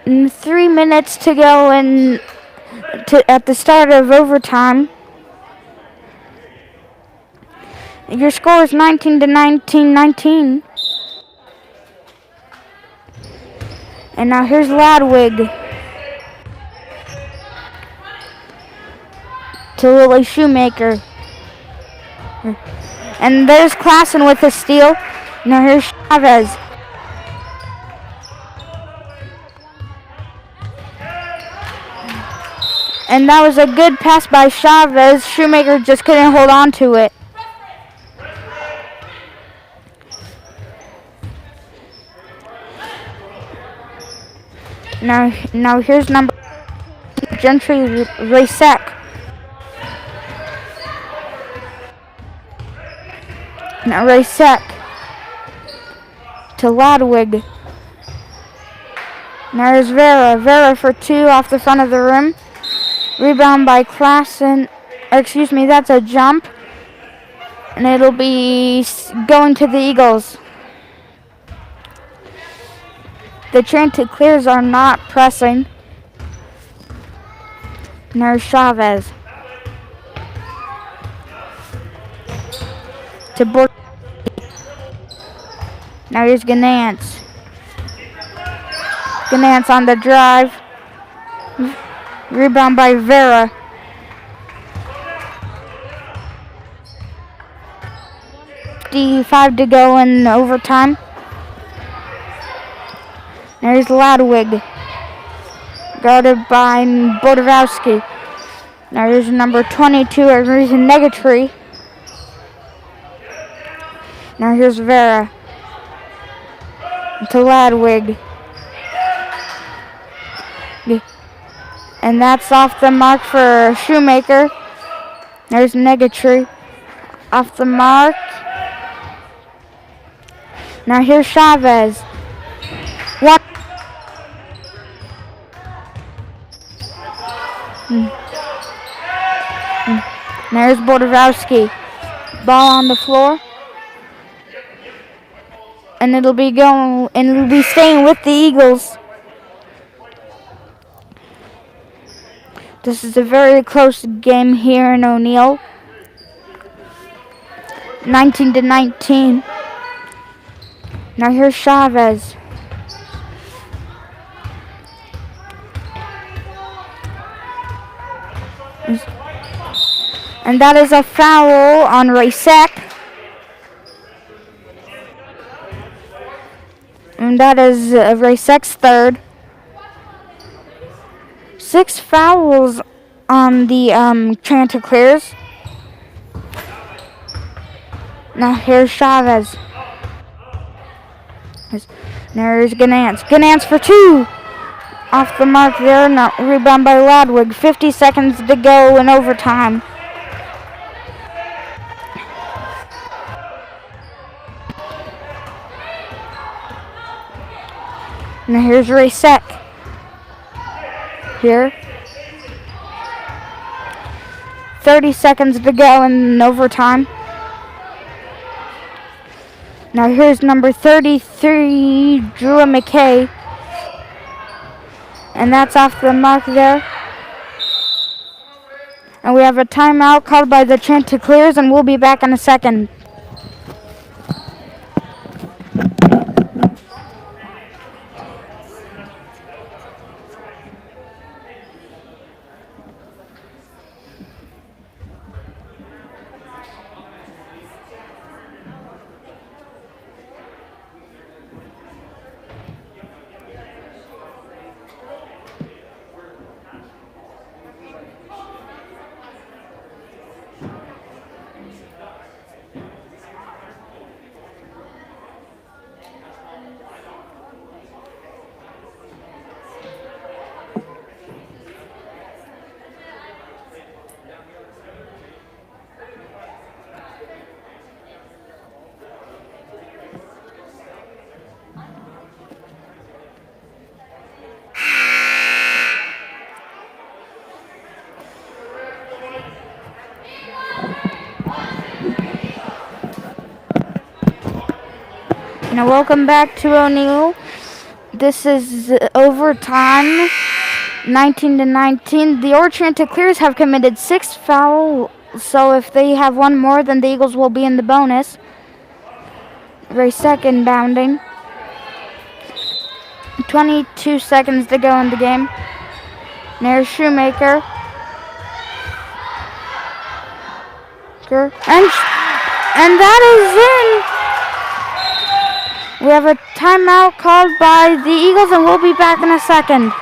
And 3 minutes to go at the start of overtime. Your score is 19 to 19. And now here's Ladwig to Lily Shoemaker. And there's Klassen with a steal. Now here's Chavez. And that was a good pass by Chavez. Shoemaker just couldn't hold on to it. Now here's number Gentry Racek. Now Racek to Ladwig. Now there's Vera. Vera for two off the front of the rim. Rebound by Klassen. Excuse me, that's a jump. And it'll be going to the Eagles. The Chanticleers are not pressing. And there's Chavez. To Bork. Now here's Ganance. Ganance on the drive. Rebound by Vera. .55 to go in overtime. There's Ladwig. Guarded by Bodorowski. Now there's number 22, there's Negatree. Now here's Vera. To Ladwig. And that's off the mark for Shoemaker. There's Negatree. Off the mark. Now here's Chavez. One. There's Bodorowski. Ball on the floor. And it'll be staying with the Eagles. This is a very close game here in O'Neill. 19 to 19. Now here's Chavez. And that is a foul on Racek. And that is Racek's third. 6 fouls on the Chanticleers. Now here's Chavez. There's Ganance. Ganance for two. Off the mark there. Now rebound by Ladwig. 50 seconds to go in overtime. Now here's Racek. Here. 30 seconds to go in overtime. Now here's number 33, Drew McKay. And that's off the mark there. And we have a timeout called by the Chanticleers, and we'll be back in a second. Now welcome back to O'Neill. This is overtime, 19-19. The Orange Chanticleers have committed 6 fouls, so if they have one more, then the Eagles will be in the bonus. Very second bounding. 22 seconds to go in the game. There's Shoemaker. And that is in. We have a timeout called by the Eagles, and we'll be back in a second.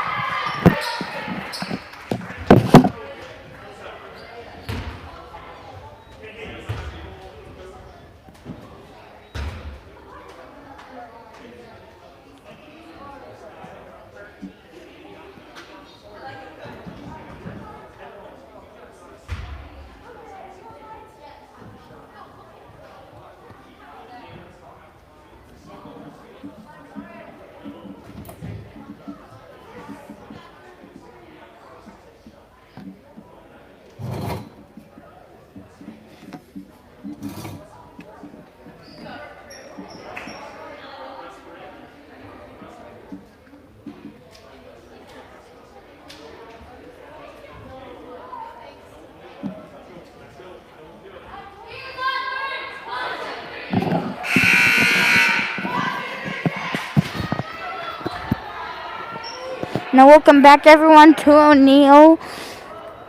Now welcome back everyone to O'Neill.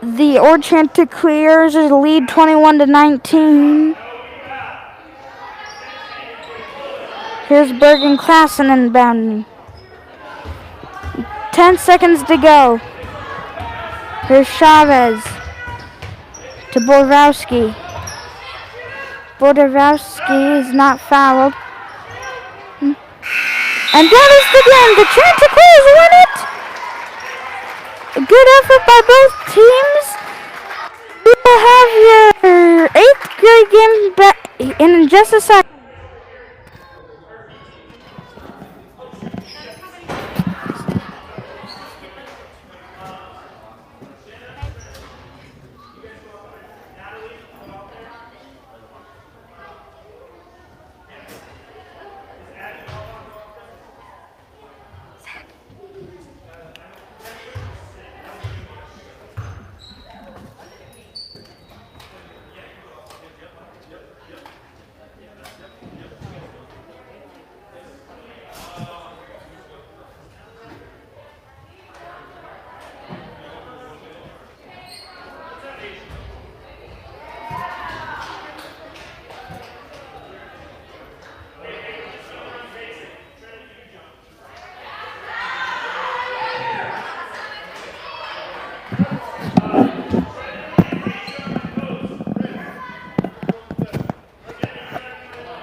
The Orange Chanticleers lead 21-19. Here's Bergen Klassen inbounding. 10 seconds to go. Here's Chavez to Borowski. Borowski is not fouled. And that is the game. The Chanticleers win it. A good effort by both teams. We will have your 8th grade game back in just a second.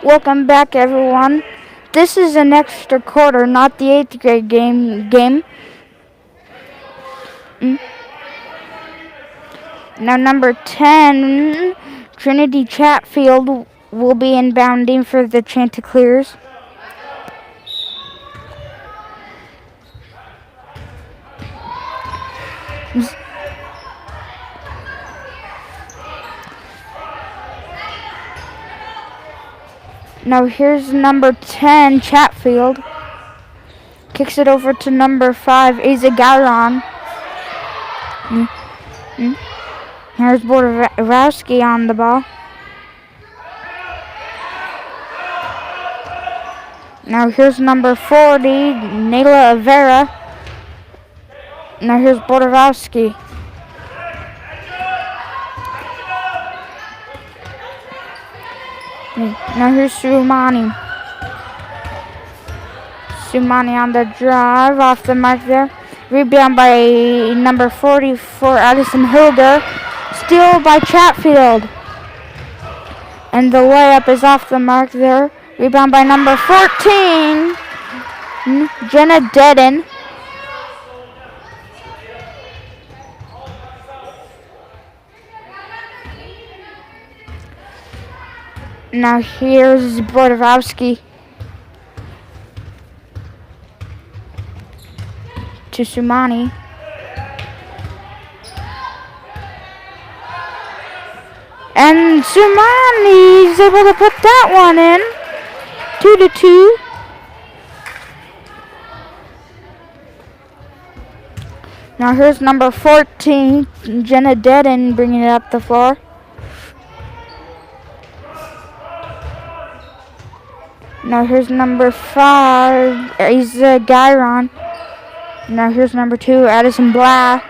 Welcome back, everyone. This is an extra quarter, not the 8th grade game. Now, number 10, Trinity Chatfield, will be inbounding for the Chanticleers. Now here's number 10, Chatfield. Kicks it over to number 5, Azagaron. Here's Borowski on the ball. Now here's number 40, Nayla Avera. Now here's Borowski. Now here's Sumani. Sumani on the drive, off the mark there. Rebound by number 44, Addison Hilder. Steal by Chatfield. And the layup is off the mark there. Rebound by number 14, Jenna Dedden. Now here's Borowski to Sumani. And Sumani is able to put that one in. 2-2. Now here's number 14, Jenna Dedden, bringing it up the floor. Now here's number 5, Isa Gyron. Now here's number 2, Addison Blah.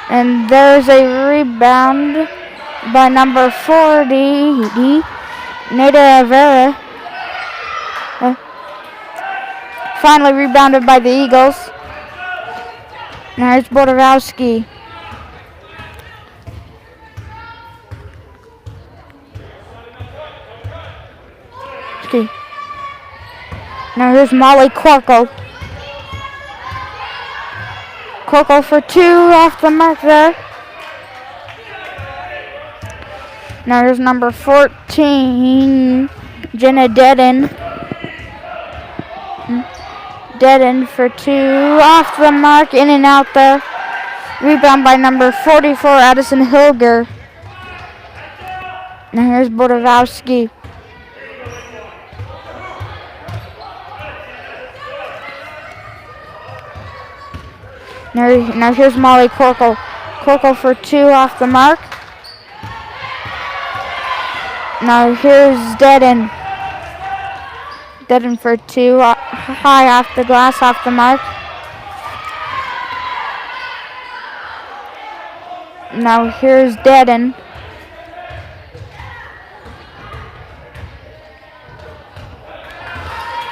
And there's a rebound by number 40, Nada Rivera. Finally rebounded by the Eagles. Now here's Borowski. Okay. Now here's Molly Corkle. Corkle for 2 off the mark there. Now here's number 14, Jenna Dedden. Dedden for 2 off the mark, in and out there. Rebound by number 44, Addison Hilger. Now here's Borowski. Now here's Molly Corkle. Corkle for 2 off the mark. Now here's Dedden. Dedden for 2, high off the glass, off the mark. Now here's Dedden.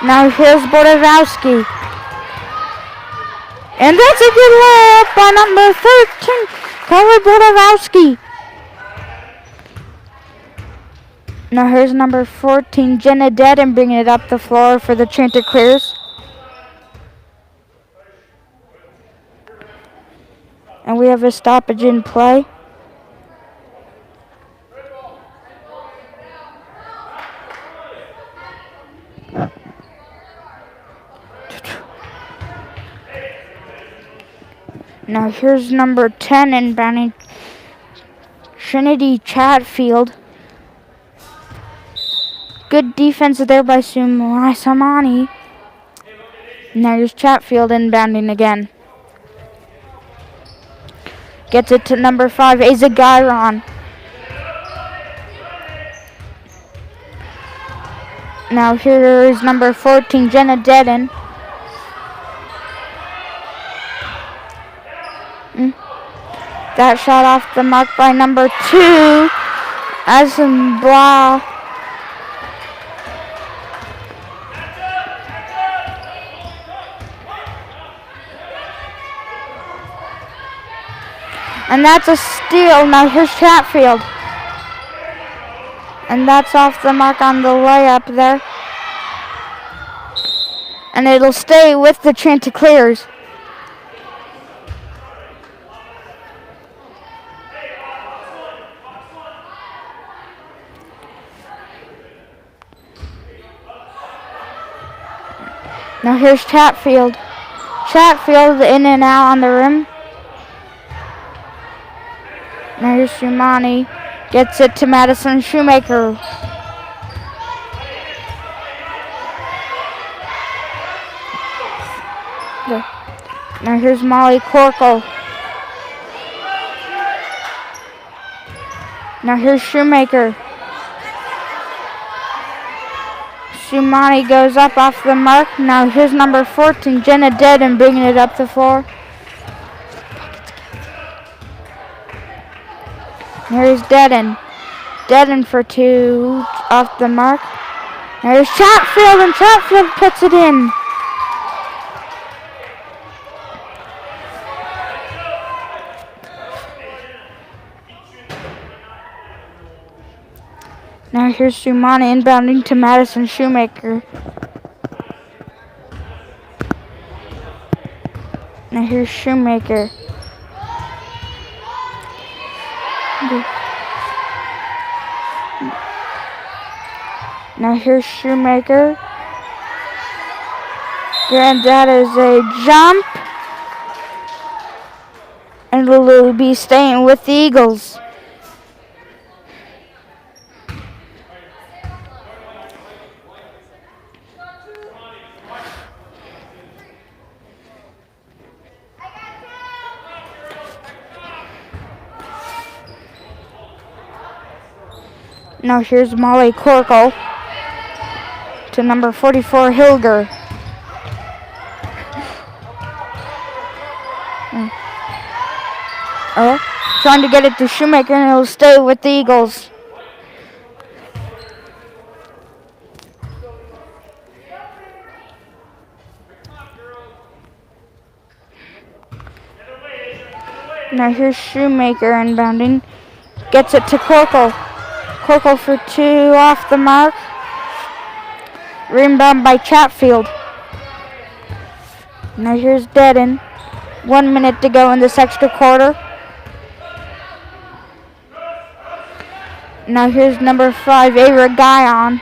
Now here's Borowski. And that's a good layup by number 13, Carly Borowski. Now here's number 14, Jenna Dedden, bringing it up the floor for the Chanticleers. And we have a stoppage in play. Now here's number 10 inbounding, Trinity Chatfield. Good defense there by Samani. Now here's Chatfield inbounding again. Gets it to number 5, Asa Gyron. Now here is number 14, Jenna Dedden. That shot off the mark by number 2, Addison Blah. And that's a steal. Now here's Chatfield. And that's off the mark on the layup there. And it'll stay with the Chanticleers. Now here's Chatfield. Chatfield in and out on the rim. Now here's Shumani. Gets it to Madison Shoemaker. Now here's Molly Corkle. Now here's Shoemaker. Shumani goes up off the mark. Now here's number 14, Jenna Dedden, bringing it up the floor. Here's Dedden. Dedden for 2 off the mark. There's Chatfield, and Chatfield puts it in. Now here's Shumani inbounding to Madison Shoemaker. Now here's Shoemaker. Now here's Shoemaker. And that is a jump. And will be staying with the Eagles. Now here's Molly Corkle to number 44, Hilger. Oh, trying to get it to Shoemaker, and it'll stay with the Eagles. Now here's Shoemaker inbounding. Gets it to Corkle. Corkle for 2 off the mark. Rebound by Chatfield. Now here's Dedden. 1 minute to go in this extra quarter. Now here's number 5, Ava Guyon.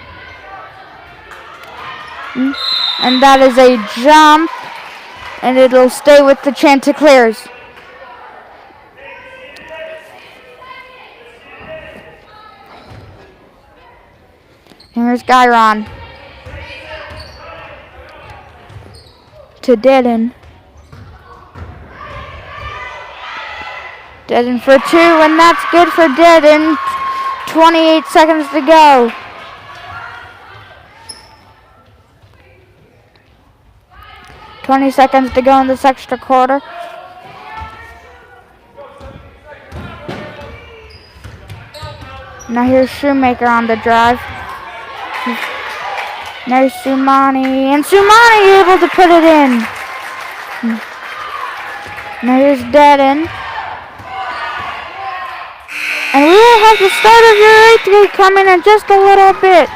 And that is a jump. And it'll stay with the Chanticleers. Here's Gyron. To Dedden. Dedden for 2, and that's good for Dedden. 28 seconds to go. $20 seconds to go in this extra quarter. Now here's Shoemaker on the drive. There's Sumani, and Sumani able to put it in. Now here's Dedden. And we will have the start of your 8th grade coming in just a little bit.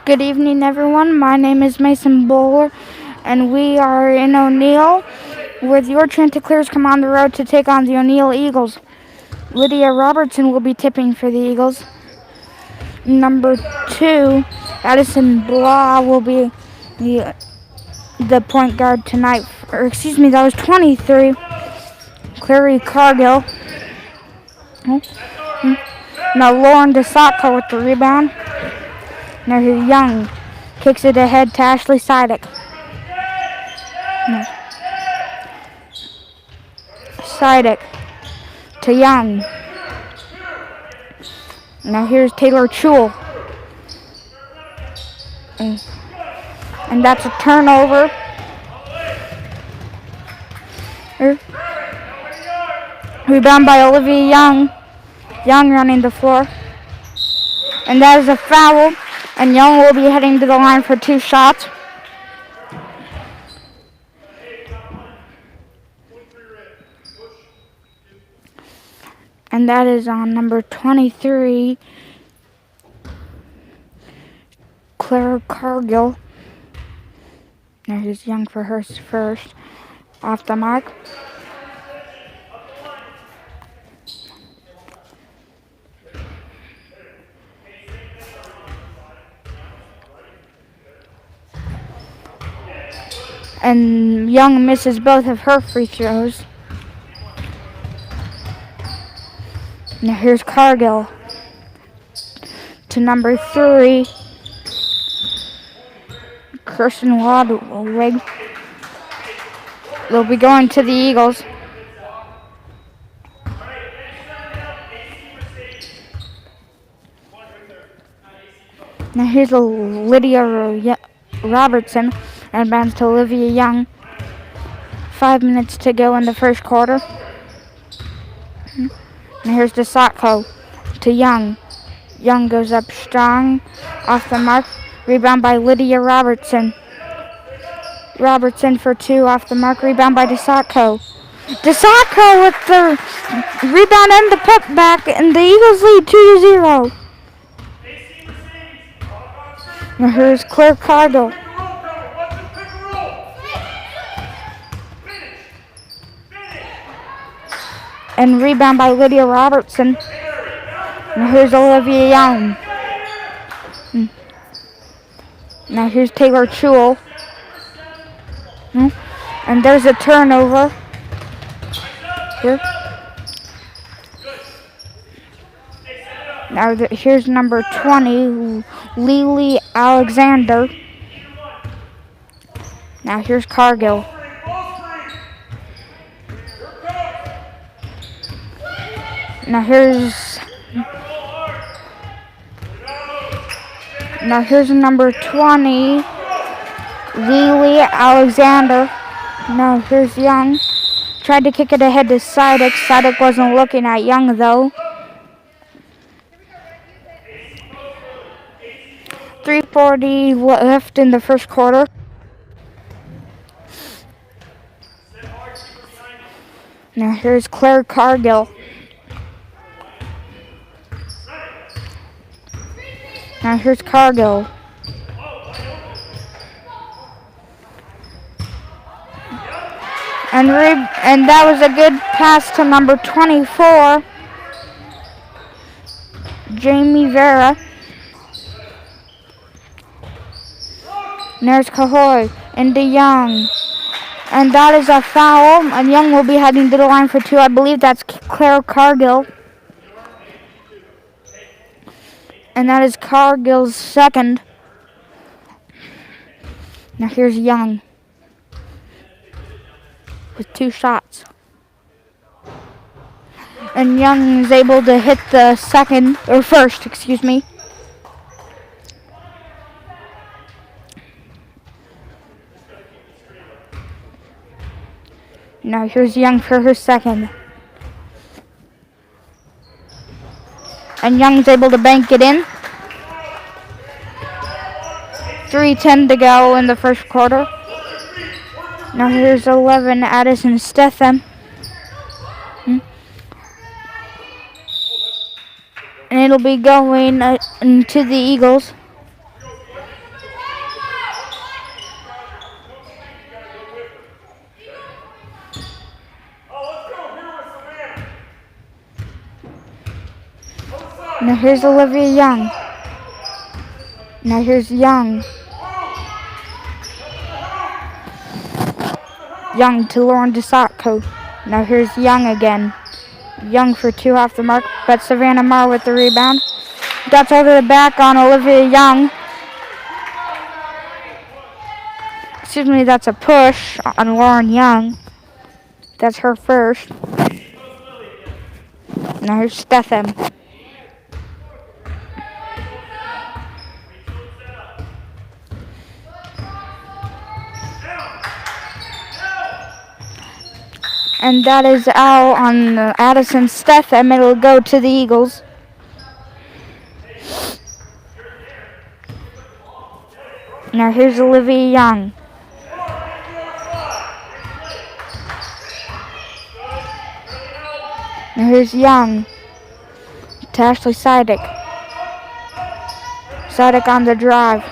Good evening, everyone. My name is Mason Bowler, and we are in O'Neill with your Chanticleers come on the road to take on the O'Neill Eagles. Lydia Robertson will be tipping for the Eagles. Number 2, Addison Blah will be the point guard tonight. That was 23. Clary Cargill. Now Lauren DeSacco with the rebound. Now here's Young. Kicks it ahead to Ashley Sidek. Sidek to Young. Now here's Taylor Chewell. And that's a turnover. Rebound by Olivia Young. Young running the floor. And that is a foul. And Young will be heading to the line for 2 shots. And that is on number 23, Claire Cargill. Now here's Young for her first. Off the mark. And Young misses both of her free throws. Now here's Cargill to number 3, Kirsten Wadwig. They'll be going to the Eagles. Now here's Lydia Robertson and bounce to Olivia Young. 5 minutes to go in the first quarter. And here's DeSacco to Young. Young goes up strong. Off the mark. Rebound by Lydia Robertson. Robertson for 2 off the mark. Rebound by DeSacco. DeSacco with the rebound and the putback. And the Eagles lead 2-0. Now here's Claire Cargill. And rebound by Lydia Robertson. And here's Olivia Young. Now here's Taylor Chewell. And there's a turnover. Here. Now here's number 20, Lily Alexander. Now here's Cargill. Now here's number 20, Lily Alexander. Now here's Young. Tried to kick it ahead to Sidek. Sidek wasn't looking at Young though. 3:40 left in the first quarter. Now here's Claire Cargill. Now here's Cargill. And that was a good pass to number 24, Jamie Vera. And there's Cahoy into Young. And that is a foul. And Young will be heading to the line for 2. I believe that's Claire Cargill. And that is Cargill's second. Now here's Young with 2 shots. And Young is able to hit the first, excuse me. Now here's Young for her second. And Young's able to bank it in. 3:10 to go in the first quarter. Now here's 11, Addison Stetham. And it'll be going into the Eagles. Now here's Olivia Young. Now here's Young. Young to Lauren DeSacco. Now here's Young again. Young for 2 off the mark, but Savannah Marr with the rebound. That's over the back on Olivia Young. Excuse me, that's a push on Lauren Young. That's her first. Now here's Stetham. And that is out on Addison Stetham. It'll go to the Eagles. Now here's Olivia Young. Now here's Young to Ashley Sydick. Sydick on the drive.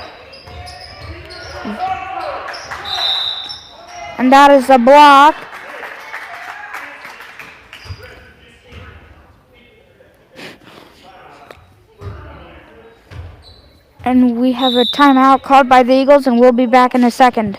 And that is a block. And we have a timeout called by the Eagles, and we'll be back in a second.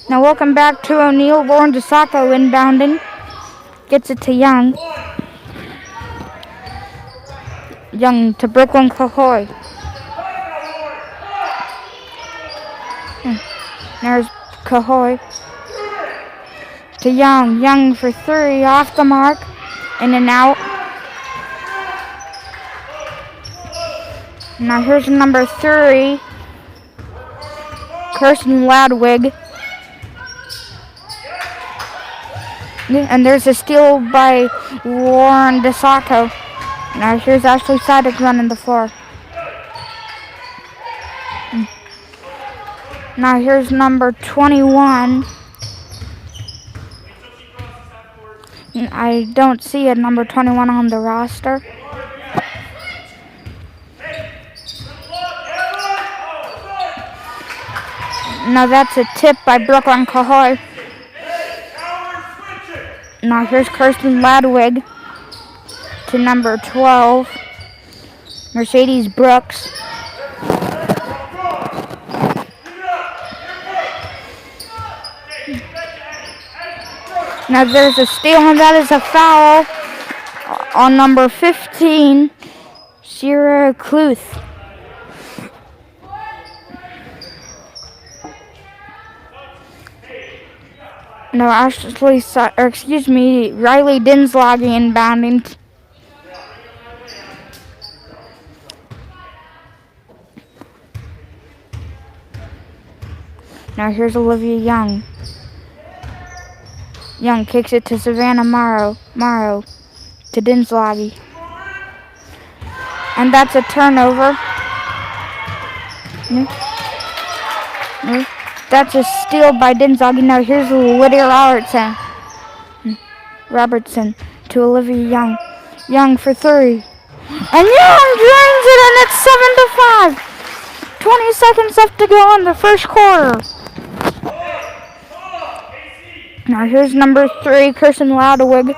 Now welcome back to O'Neill. Lauren DeSacco inbounding. Gets it to Young. Young to Brooklyn Cahoy. There's Cahoy. To Young. Young for 3 off the mark. In and out. Now here's number 3. Kirsten Ladwig. And there's a steal by Lauren DeSacco. Now here's Ashley Sydick running the floor. Now here's number 21. I don't see a number 21 on the roster. Now that's a tip by Brooklyn Cahoy. Now here's Kirsten Ladwig to number 12, Mercedes Brooks. Now there's a steal, and that is a foul on number 15, Sierra Cluth. No, Riley Dinslage inbounding. Now here's Olivia Young. Young kicks it to Savannah Morrow to Dinslage. And that's a turnover. That's a steal by Dinslage. Now here's Lydia Robertson to Olivia Young. Young for 3. And Young drains it, and it's 7-5. 20 seconds left to go in the first quarter. Now here's number 3, Kirsten Ladwig.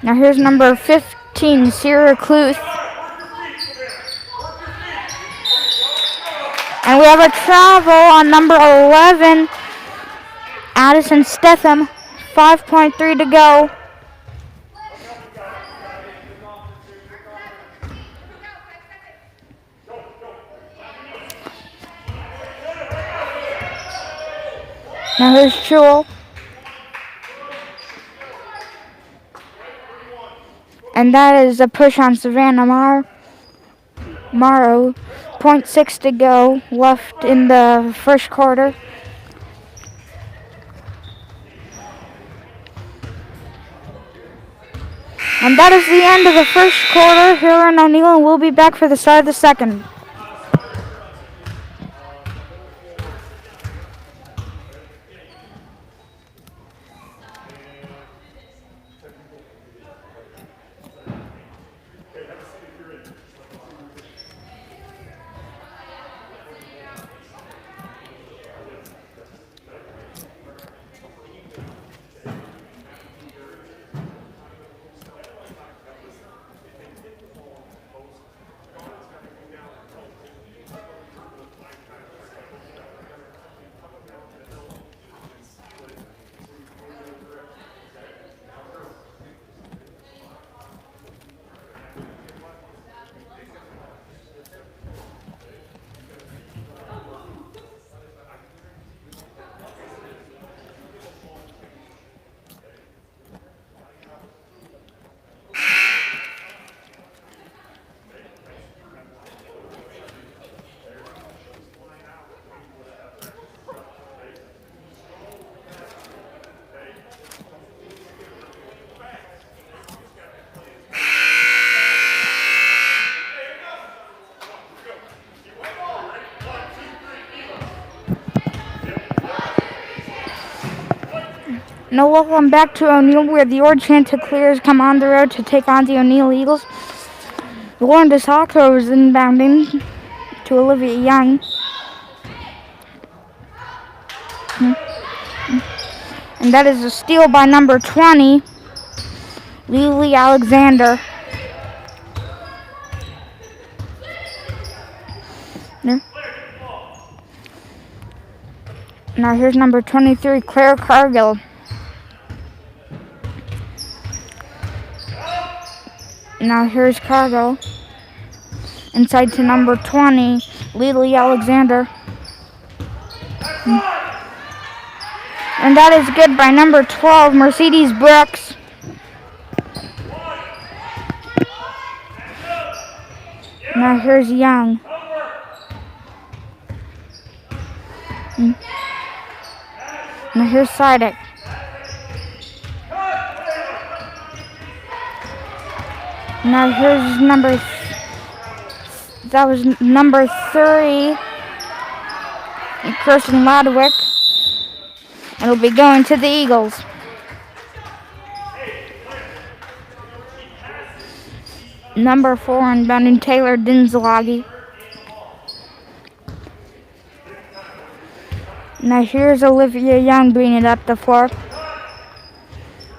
Now here's number 15, Sierra Cluth. And we have a travel on number 11, Addison Stetham. 5.3 to go. Now here's Chewell. And that is a push on Savannah Morrow. 0.6 to go left in the first quarter. And that is the end of the first quarter here in O'Neill, and we'll be back for the start of the second. Now welcome back to O'Neill, where the Ord Chanticleers come on the road to take on the O'Neill Eagles. Lauren DeSacco is inbounding to Olivia Young. And that is a steal by number 20, Lily Alexander. Now here's number 23, Claire Cargill. Now here's Cargill. Inside to number 20, Lily Alexander. And that is good by number 12, Mercedes Brooks. Now here's Young. Now here's Sidek. Now here's number 3, Kirsten Lodwick. It'll be going to the Eagles. Number 4, inbounding Taylor Dinslagi. Now here's Olivia Young bringing it up the floor.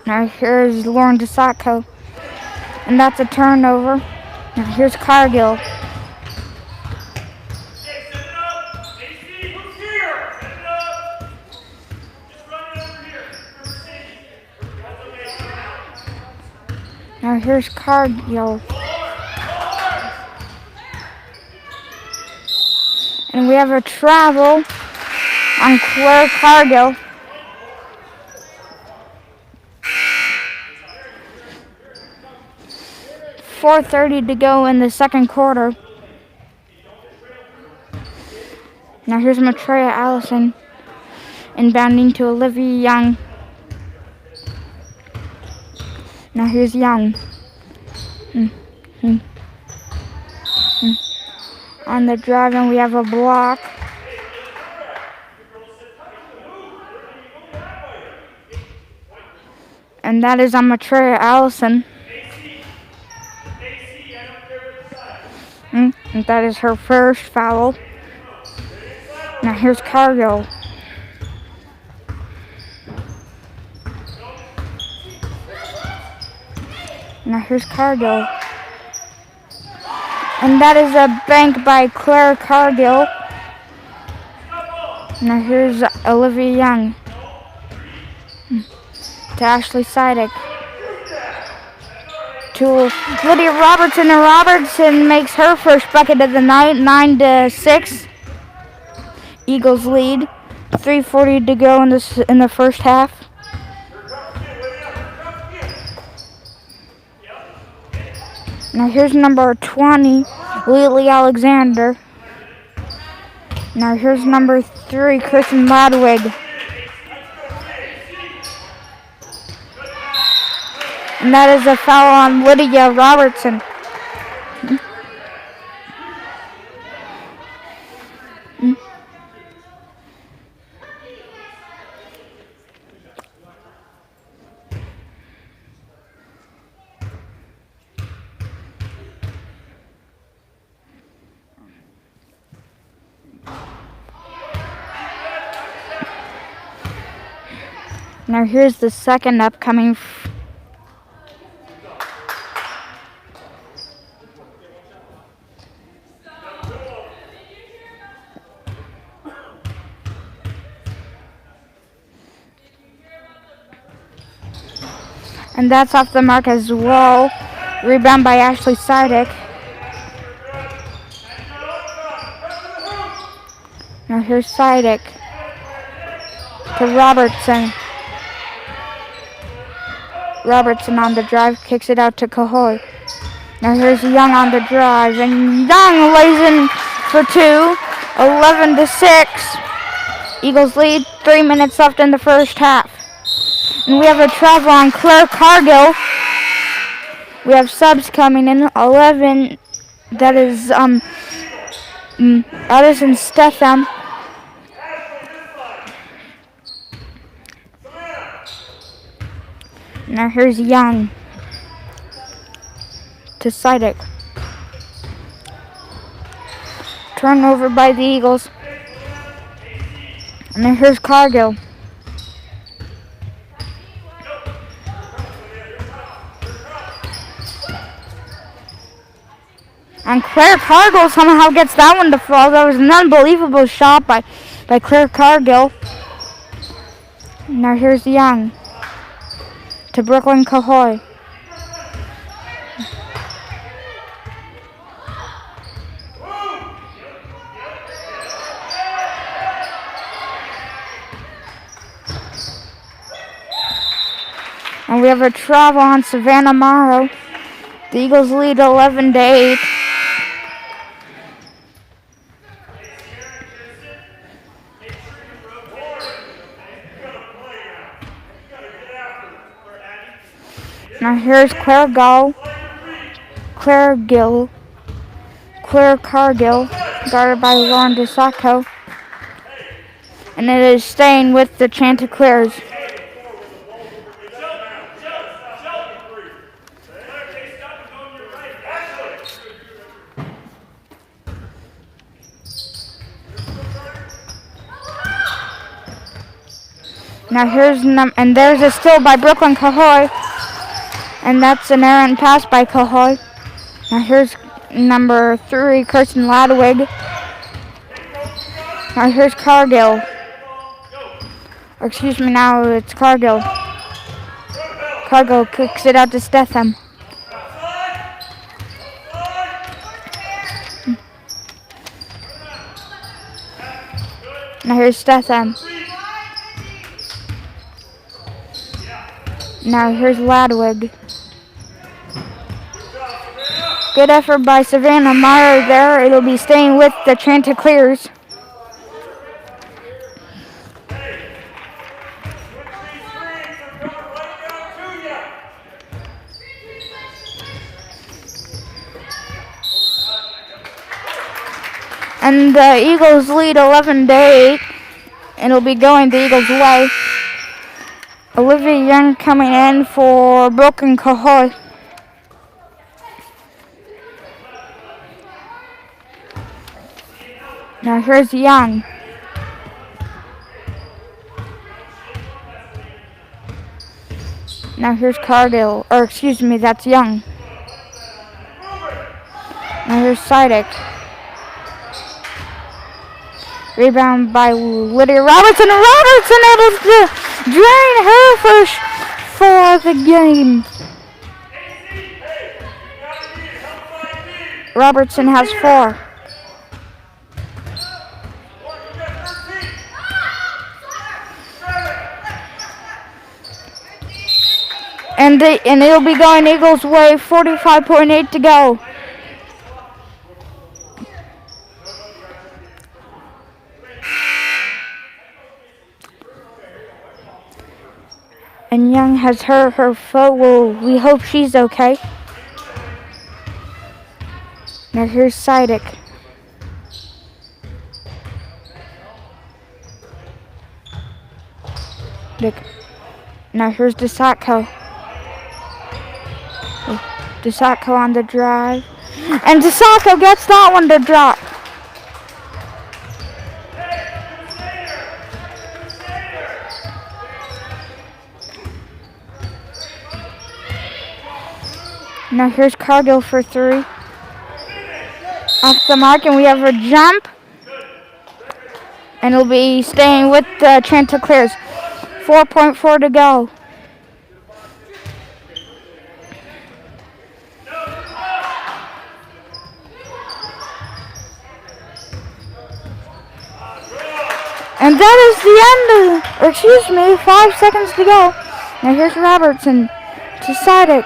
Now here's Lauren DeSacco. And that's a turnover. Now here's Cargill. Now here's Cargill. And we have a travel on Claire Cargill. .4:30 to go in the second quarter. Now here's Matrea Allison inbounding to Olivia Young. Now here's Young. On the drive, and we have a block. And that is on Matrea Allison. And that is her first foul. Now here's Cargill. Now here's Cargill. And that is a bank by Claire Cargill. Now here's Olivia Young. To Ashley Sidek. To Lydia Robertson, and Robertson makes her first bucket of the night, 9-6. Eagles lead. 3:40 to go in the first half. Now here's number 20, Lily Alexander. Now here's number 3, Kristen Ladwig. And that is a foul on Lydia Robertson. Now here's the second upcoming and that's off the mark as well. Rebound by Ashley Sidek. Now here's Sidek to Robertson. Robertson on the drive, kicks it out to Cahoy. Now here's Young on the drive, and Young lays in for 2, 11-6. Eagles lead, 3 minutes left in the first half. And we have a travel on Claire Cargill. We have subs coming in, 11. That is Addison Stetham. Now here's Young to Sidek. Turnover by the Eagles. And then here's Cargill. And Claire Cargill somehow gets that one to fall. That was an unbelievable shot by Claire Cargill. Now here's Young to Brooklyn Cahoy. And we have a travel on Savannah Morrow. The Eagles lead 11-8. Now here's Claire Cargill, guarded by Lauren DeSacco. And it is staying with the Chanticleers. Now here's and there's a steal by Brooklyn Cahoy. And that's an errant pass by Cahoy. Now here's number 3, Kirsten Ladwig. Now here's Cargill. Or excuse me, now it's Cargill. Cargill kicks it out to Stetham. Now here's Stetham. Now here's Ladwig. Good effort by Savannah Meyer there. It'll be staying with the Chanticleers. And the Eagles lead 11-8. And it'll be going the Eagles' way. Olivia Young coming in for Brooklyn Cahoy. Now here's Young. Now here's Cargill, or excuse me, that's Young. Now here's Sidek. Rebound by Lydia Robertson, and Robertson able to drain her first for the game. Robertson has 4. And it'll be going Eagles' way. 45.8 to go. And Young has hurt her foot. Well, we hope she's okay. Now here's Sidic. Now here's Desatko. Desatko on the drive. And Desatko gets that one to drop. Now here's Cargill for 3. Off the mark, and we have a jump. And it'll be staying with Chanticleers. 4.4 to go. And that is the end of, or excuse me, 5 seconds to go. Now here's Robertson to Sidic.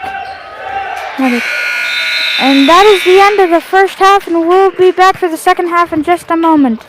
And that is the end of the first half, and we'll be back for the second half in just a moment.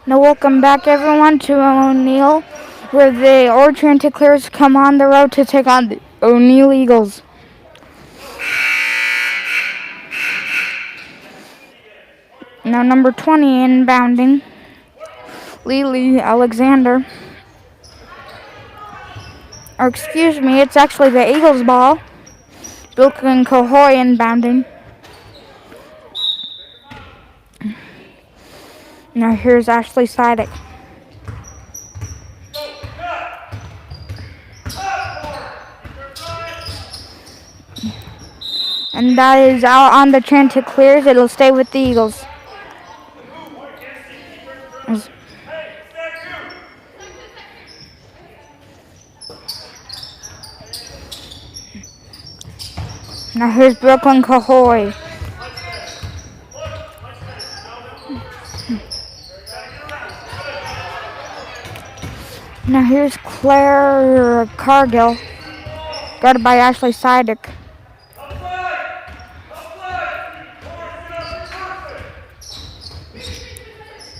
Now welcome back everyone to O'Neill, where the Ord Chanticleers come on the road to take on the O'Neill Eagles. Now number 20 inbounding, Lily Alexander. Or excuse me, it's actually the Eagles ball. Brooklyn Cohoy inbounding. Now here's Ashley Sidek. And that is out on the Chanticleers. It'll stay with the Eagles. Now here's Brooklyn Cohoy. Now here's Claire Cargill, guarded by Ashley Sidek.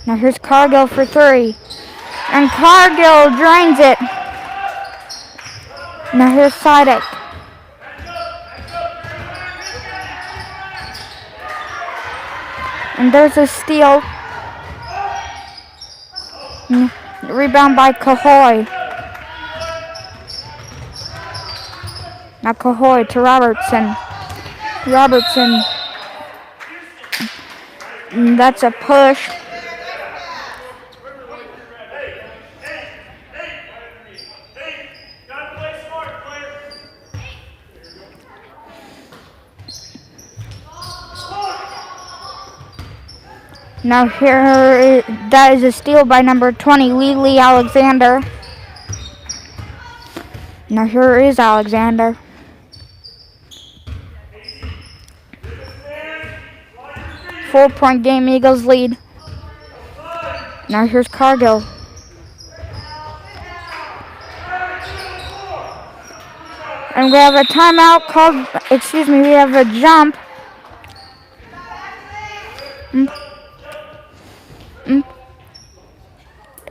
Now here's Cargill for three. And Cargill drains it. Now here's Sidek. And there's a steal. Rebound by Cohoy. Now Cohoy to Robertson. Robertson. And that's a push. Now here, that is a steal by number 20, Lily Alexander. Now here is Alexander. Four-point game, Eagles lead. Now here's Cargill. And we have a timeout called, we have a jump.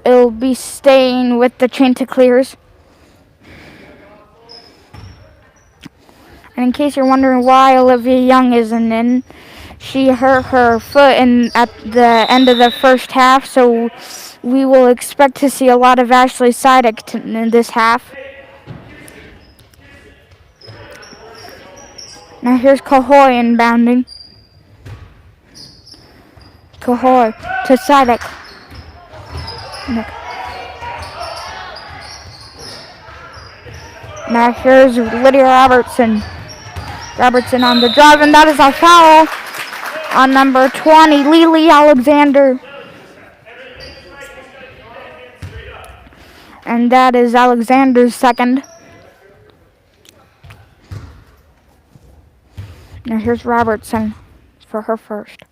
It'll be staying with the Chanticleers. And in case you're wondering why Olivia Young isn't in, she hurt her foot at the end of the first half, so we will expect to see a lot of Ashley Sidek in this half. Now here's Cohoy inbounding. Cohoy to Sidek. Now here's Lydia Robertson. Robertson on the drive, and that is a foul on number 20, Lily Alexander. And that is Alexander's second. Now here's Robertson for her first.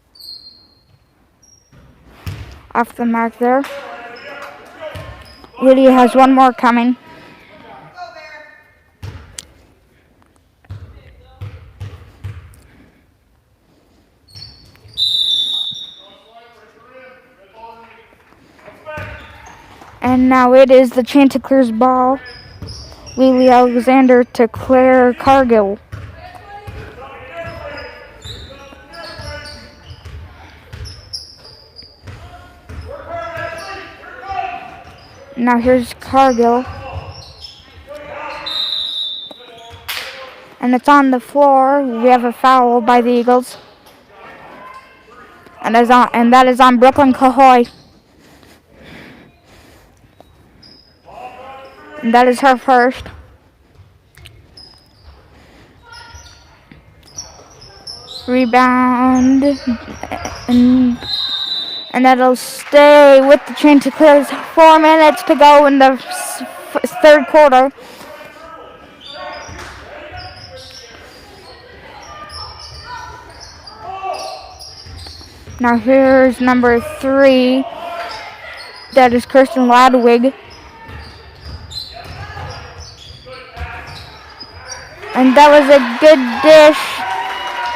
Off the mark there. Lydia has one more coming. And now it is the Chanticleers ball. Lily Alexander to Claire Cargill. Now here's Cargill. And it's on the floor. We have a foul by the Eagles. And that is on Brooklyn Cohoy. And that is her first. Rebound. And that'll stay with the Chanticleers. 4 minutes to go in the third quarter. Now here's number 3. That is Kirsten Ladwig. And that was a good dish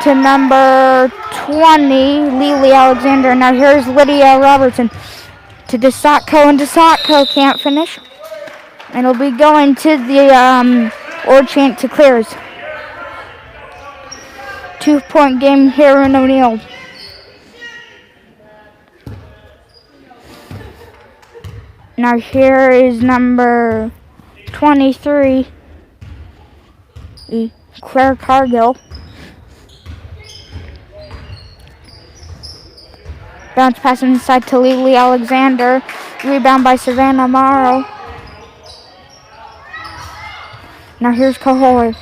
to number 20, Lily Alexander. Now here's Lydia Robertson. to Desatko, and Desatko can't finish. And it'll be going to the Ord Chanticleers. 2-point game here in O'Neill. Now here is number 23, Claire Cargill. Bounce pass inside to Lily Alexander. Rebound by Savannah Morrow. Now here's Cahoy.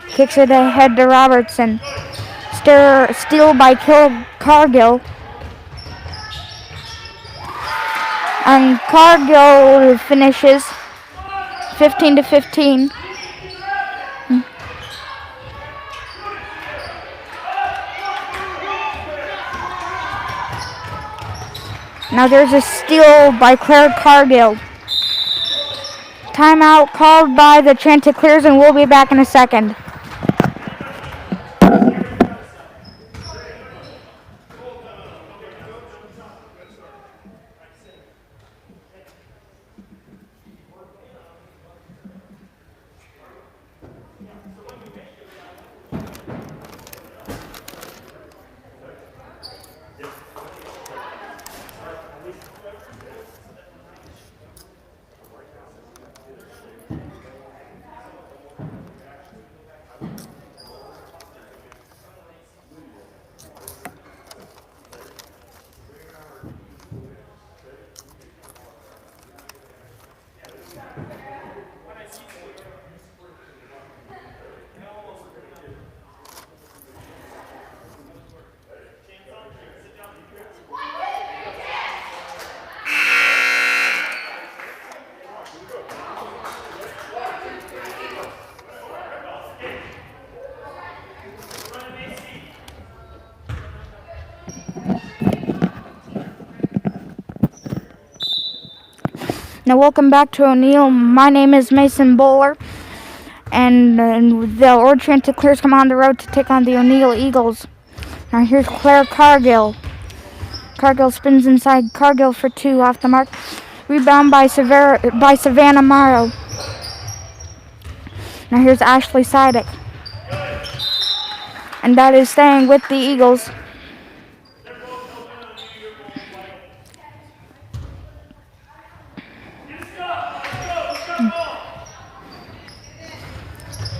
Kicks it ahead to Robertson. Steal by Cargill. And Cargill finishes 15-15. Now there's a steal by Claire Cargill. Timeout called by the Chanticleers, and we'll be back in a second. Now welcome back to O'Neill. My name is Mason Bowler, and the Ord Chanticleers come on the road to take on the O'Neill Eagles. Now here's Claire Cargill. Cargill spins inside. Cargill for two off the mark. Rebound by Savannah Morrow. Now here's Ashley Sidick. And that is staying with the Eagles.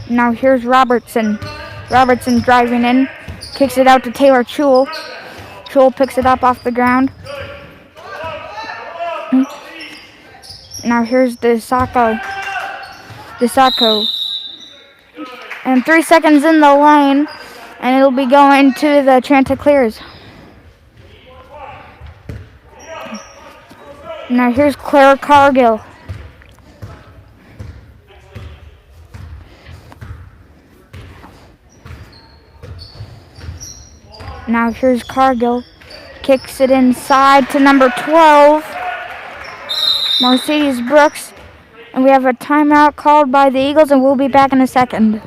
Now here's Robertson. Robertson driving in. Kicks it out to Taylor Chewell. Chewell picks it up off the ground. Now here's Desatko. And 3 seconds in the lane. And it'll be going to the Chanticleers. Now here's Claire Cargill. Now here's Cargill. Kicks it inside to number 12, Mercedes Brooks. And we have a timeout called by the Eagles, and we'll be back in a second.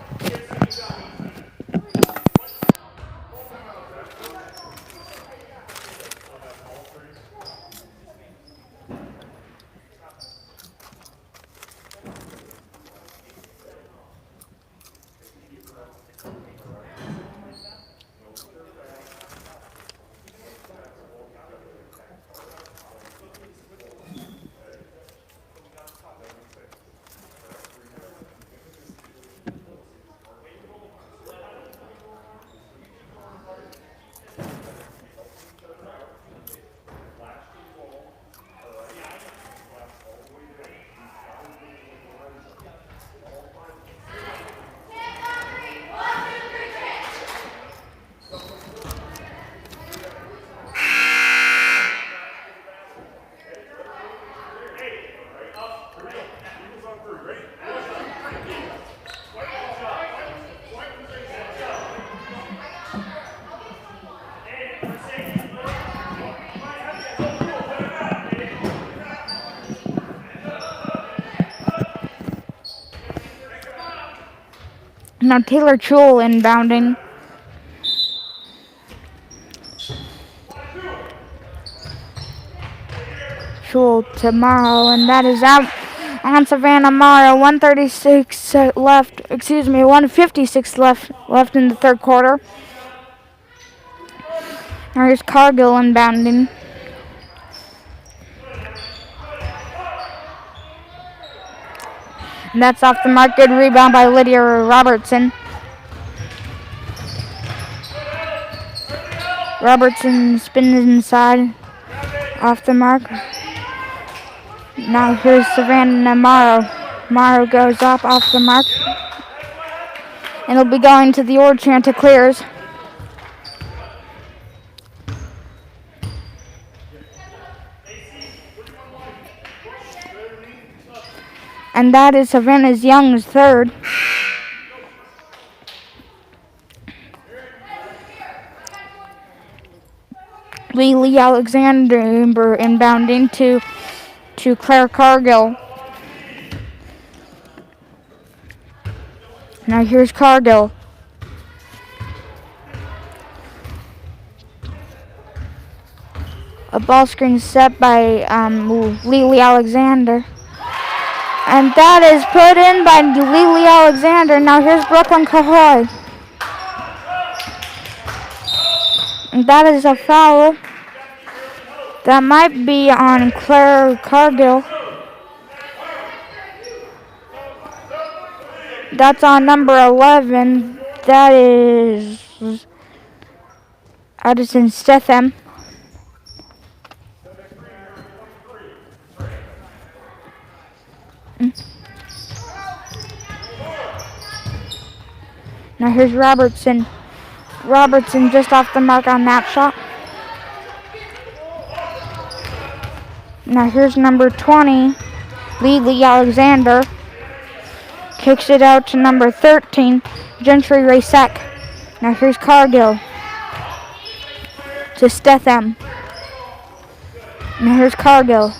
Now Taylor Chewell inbounding. virtual tomorrow, and that is out on Savannah Morrow. 136 left. Excuse me, 156 left in the third quarter. Now here's Cargill inbounding. And that's off the mark. Good rebound by Lydia Robertson. Robertson spins inside. Off the mark. Now here's Savannah Morrow. Morrow goes up off the mark. And it'll be going to the Orange Chanticleers. And that is Savannah Young's third. Lee Alexander inbounding to Claire Cargill. Now here's Cargill. A ball screen set by Lee Alexander. And that is put in by Lee Alexander. Now here's Brooklyn Cahoy. And that is a foul. That might be on Claire Cargill. That's on number 11. That is Addison Stetham. Now here's Robertson. Robertson just off the mark on that shot. Now here's number 20, Lee Alexander. Kicks it out to number 13, Gentry Rasek. Now here's Cargill to Stetham. Now here's Cargill.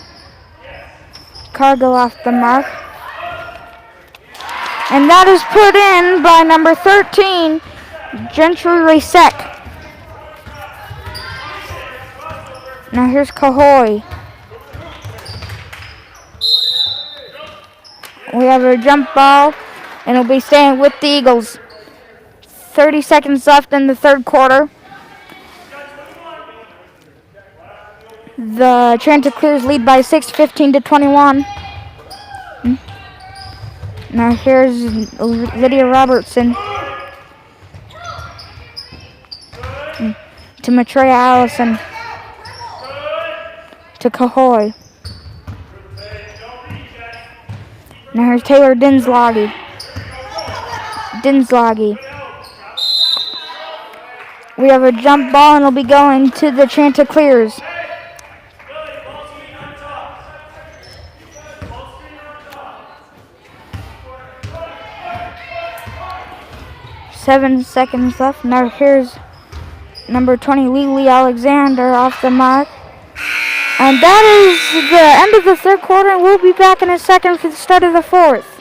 Cargill off the mark. And that is put in by number 13, Gentry Rasek. Now here's Cahoy. We have a jump ball, and it'll be staying with the Eagles. 30 seconds left in the third quarter. The Chanticleers lead by 6, 15-21. Now here's Lydia Robertson to Matrea Allison to Cahoy. Now here's Taylor Dinslaggy. We have a jump ball, and it'll be going to the Chanticleers. Seven seconds left. Now here's number 20, Lee Alexander off the mark. And that is the end of the third quarter, and we'll be back in a second for the start of the fourth.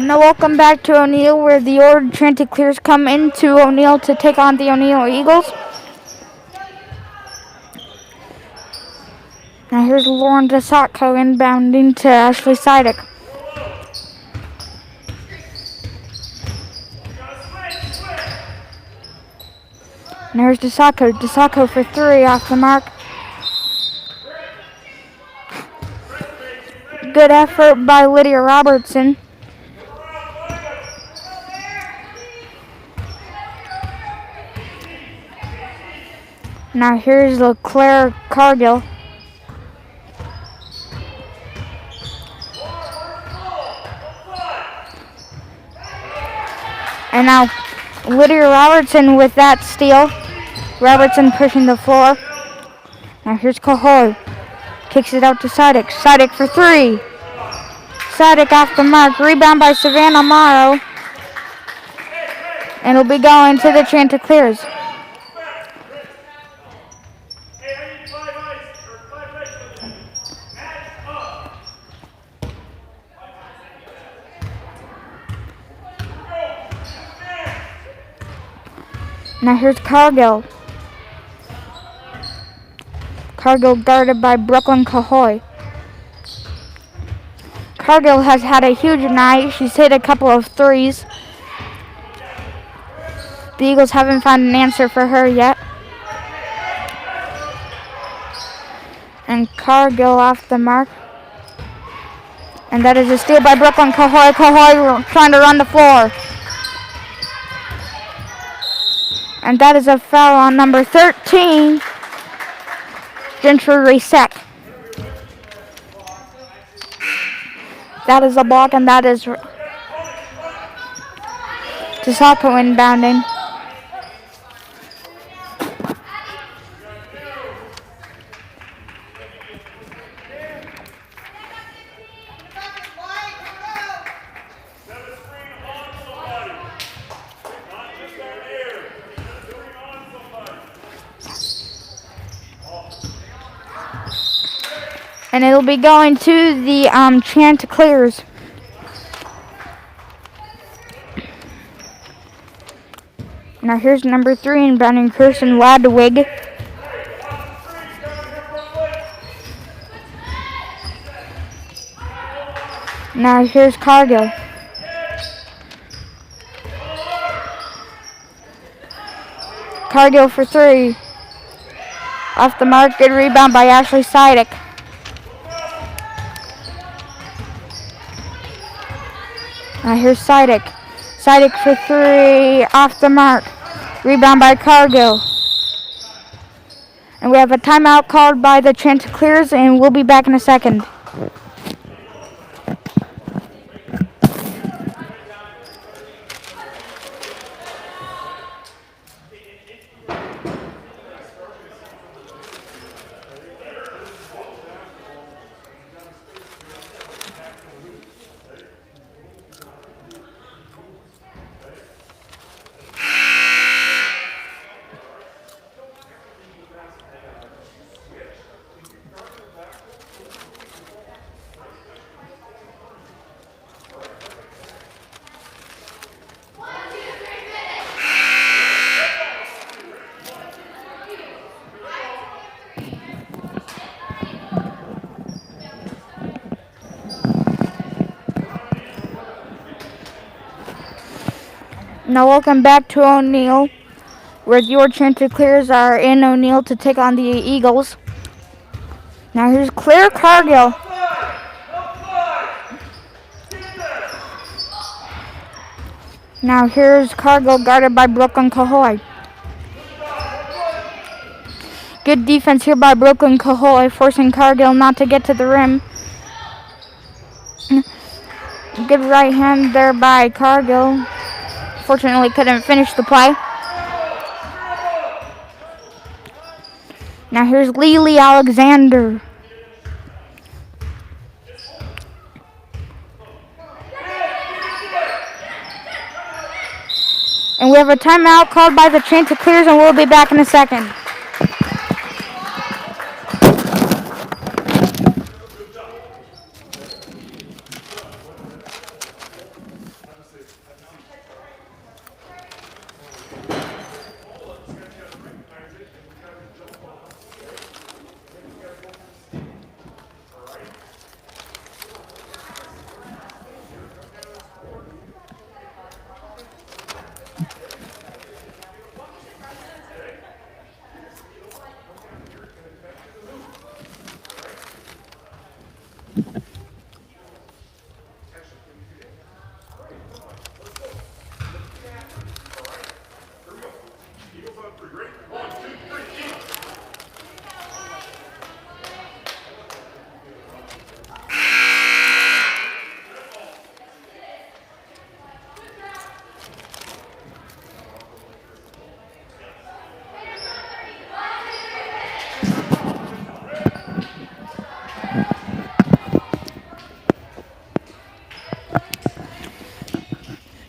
Now welcome back to O'Neill, where the Orange Chanticleers come into O'Neill to take on the O'Neill Eagles. Now here's Lauren DeSatko inbounding to Ashley Sidek. And here's DeSatko. DeSatko for three off the mark. Good effort by Lydia Robertson. Now here's LeClaire Cargill. And now Lydia Robertson with that steal. Robertson pushing the floor. Now here's Cahoy. Kicks it out to Sidek. Sidek for three. Sidek off the mark. Rebound by Savannah Morrow. And it'll be going to the Chanticleers. Now here's Cargill. Cargill guarded by Brooklyn Cahoy. Cargill has had a huge night. She's hit a couple of threes. The Eagles haven't found an answer for her yet. And Cargill off the mark. And that is a steal by Brooklyn Cahoy. Cahoy trying to run the floor. And that is a foul on number 13, Gentry Rasek. That is a block, and that is DeSatko inbounding. And it'll be going to the Chanticleers. Now here's number 3 inbounding, Kirsten Ladwig. Now here's Cargill. Cargill for 3. Off the mark, good rebound by Ashley Sidek. Now here's Sidek. Sidek for 3, off the mark. Rebound by Cargill. And we have a timeout called by the Chanticleers, and we'll be back in a second. Now welcome back to O'Neill, where your Chanticleers are in O'Neill to take on the Eagles. Now here's Claire Cargill. Now here's Cargill guarded by Brooklyn Cahoy. Good defense here by Brooklyn Cahoy, forcing Cargill not to get to the rim. Good right hand there by Cargill. Fortunately couldn't finish the play. Now here's Lily Alexander. And we have a timeout called by the Chanticleers, and we'll be back in a second.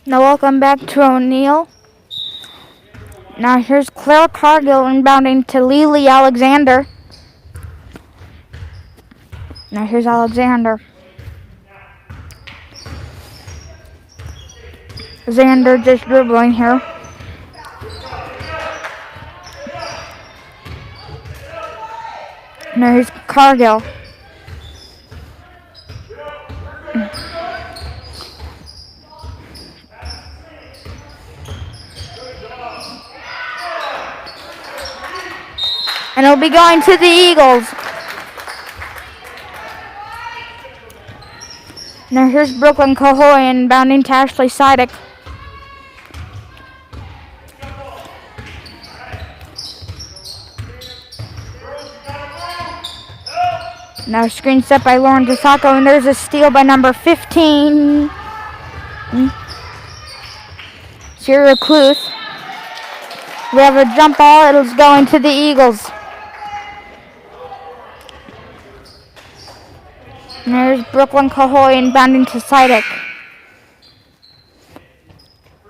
Now welcome back to O'Neill. Now here's Claire Cargill inbounding to Lily Alexander. Now here's Alexander. Xander just dribbling here. Now here's Cargill. And it'll be going to the Eagles. Now here's Brooklyn Cahoy inbounding to Ashley Sidek. Now screen set by Lauren DeSacco, and there's a steal by number 15. Sierra Cluth. We have a jump ball. It's going to the Eagles. And there's Brooklyn Cahoy inbounding to Sidek.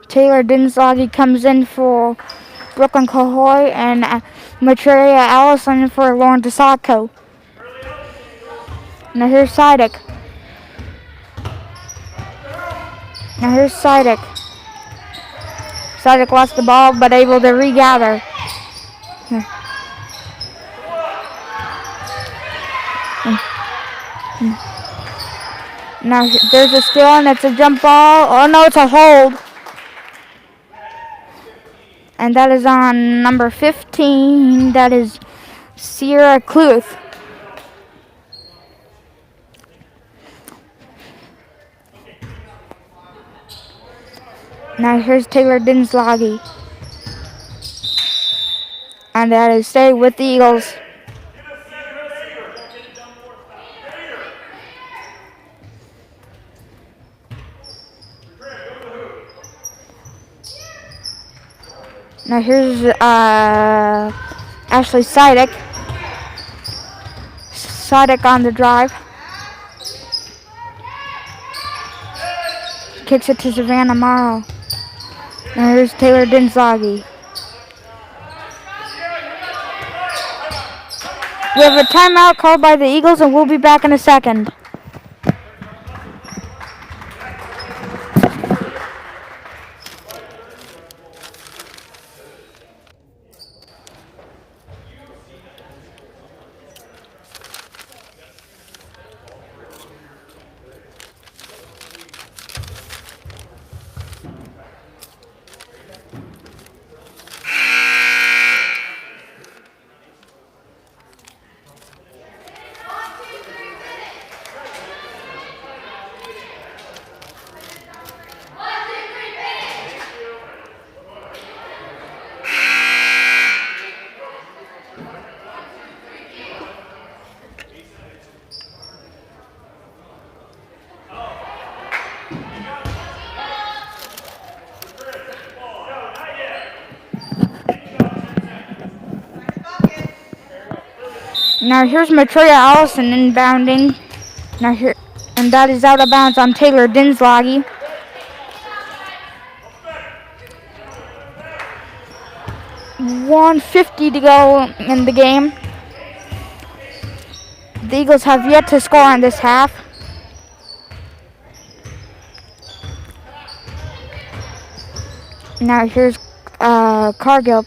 Taylor Dinslagi comes in for Brooklyn Cahoy, and Matreya Allison for Lauren DeSacco. Now here's Sidek. Sidek lost the ball, but able to regather. Now there's a steal, and it's a jump ball. Oh no, it's a hold. And that is on number 15. That is Sierra Cluth. Now here's Taylor Dinslagi. And that is stay with the Eagles. Now here's Ashley Sidek. Sidek on the drive. Kicks it to Savannah Morrow. Now here's Taylor Dinslagi. We have a timeout called by the Eagles, and we'll be back in a second. Now here's Matreya Allison inbounding. And that is out of bounds on Taylor Dinslagi. .150 to go in the game. The Eagles have yet to score in this half. Now here's Cargill.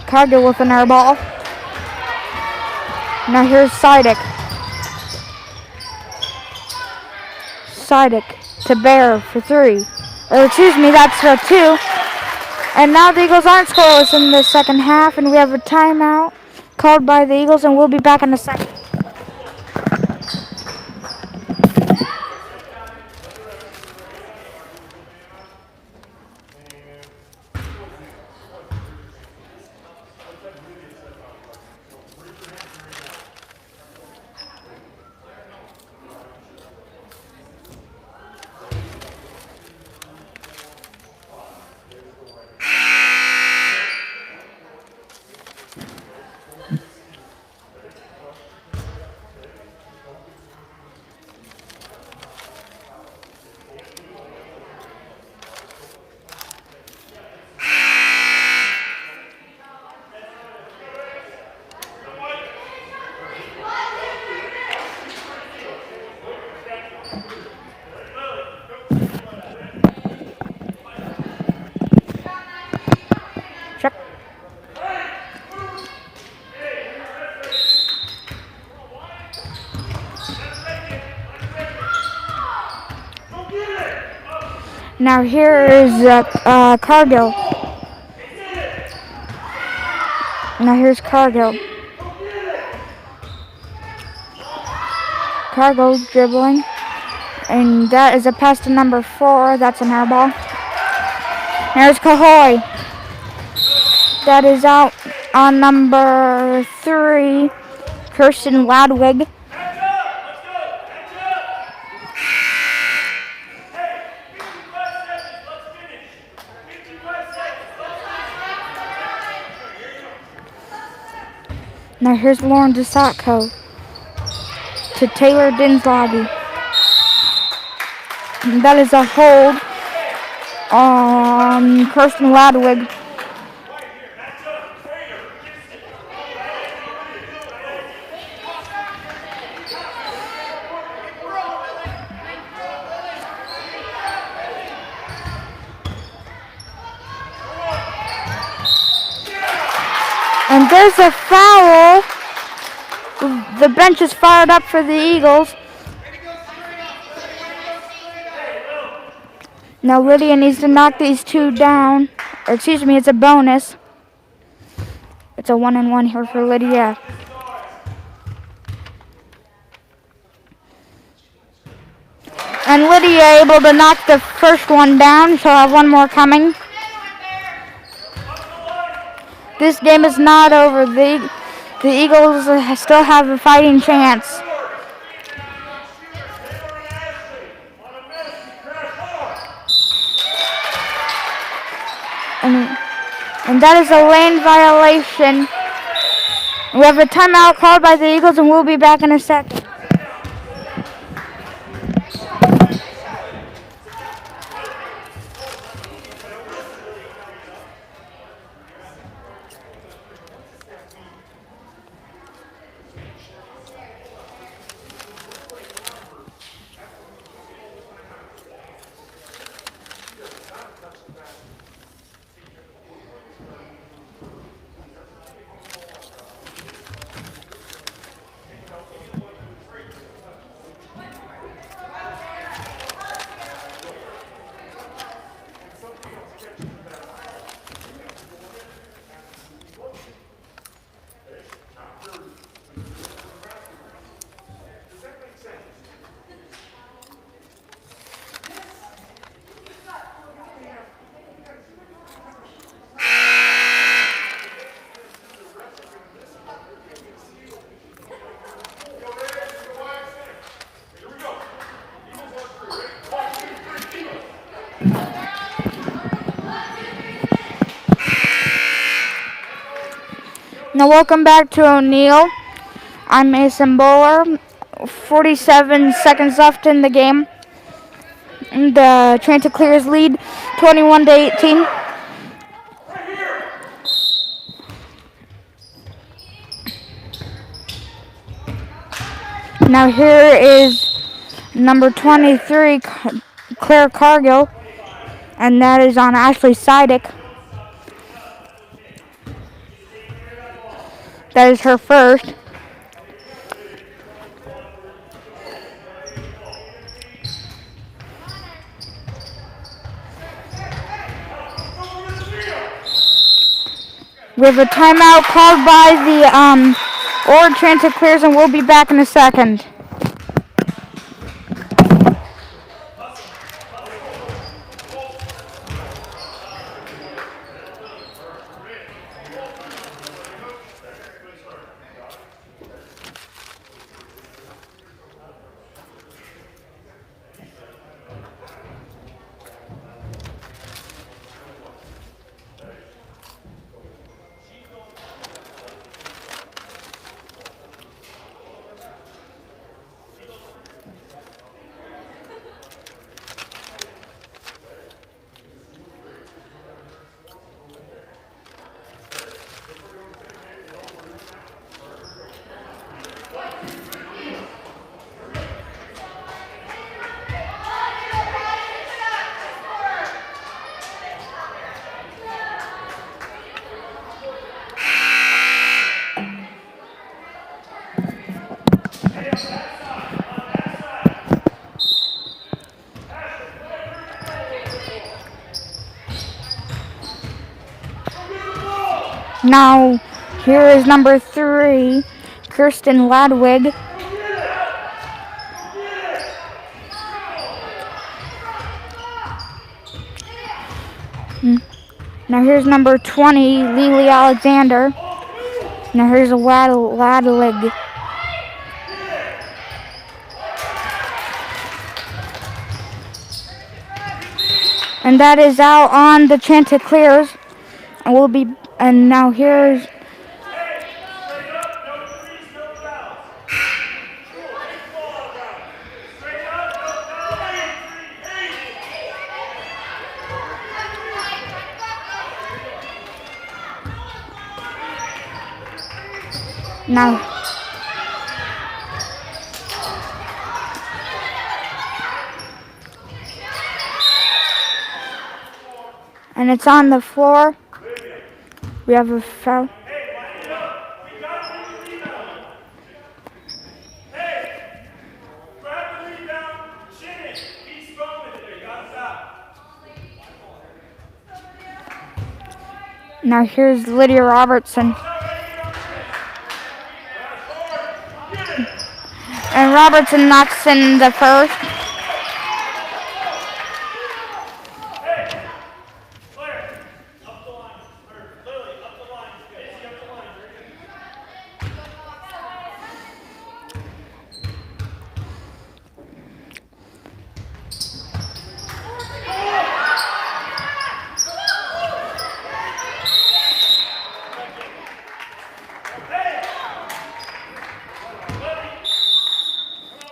Cargill with an air ball. Now here's Sidek. Sidek to Bear for 3. That's for 2. And now the Eagles aren't scoreless in the second half, and we have a timeout called by the Eagles, and we'll be back in a second. Now here is Cargill. Now here's Cargill. Cargill dribbling. And that is a pass to number 4. That's an air ball. There's Cahoy. That is out on number 3, Kirsten Ladwig. Now here's Lauren DeSatko to Taylor Dinslage. That is a hold on Kirsten Ladwig. And there's a foul. The bench is fired up for the Eagles. Now Lydia needs to knock these 2 down. Or excuse me, it's a bonus. It's a 1-and-1 here for Lydia. And Lydia able to knock the first one down. She'll have one more coming. This game is not over. The Eagles still have a fighting chance. And that is a lane violation. We have a timeout called by the Eagles, and we'll be back in a second. Now welcome back to O'Neill. I'm Mason Bowler. 47 seconds left in the game. And Chanticleers lead 21-18. Now here is number 23, Claire Cargill, and that is on Ashley Sidick. That is her first. We have a timeout called by the Ord Chanticleers, and we'll be back in a second. Now, here is number 3, Kirsten Ladwig. Now here's number 20, Lily Alexander. Now here's a Ladwig. And that is out on the Chanticleers. And now here's now. And it's on the floor. We have a foul. Now here's Lydia Robertson. And Robertson knocks in the first.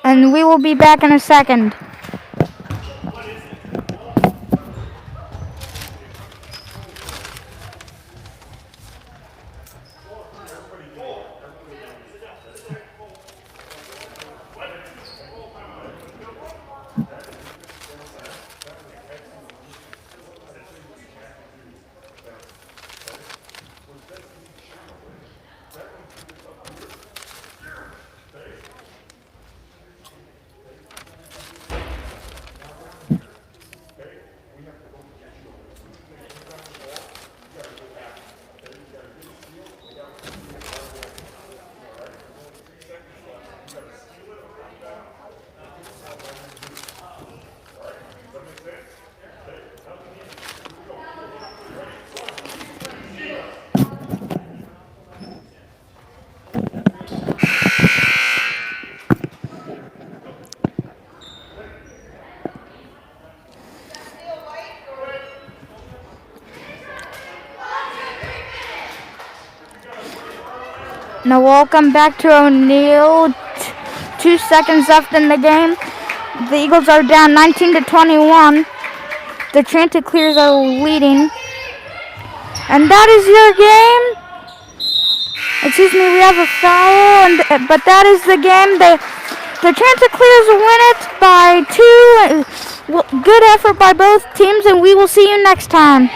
And we will be back in a second. Now welcome back to O'Neill. 2 seconds left in the game. The Eagles are down 19-21. The Chanticleers are leading. And that is your game. Excuse me, we have a foul, but that is the game. The Chanticleers win it by 2. Good effort by both teams, and we will see you next time.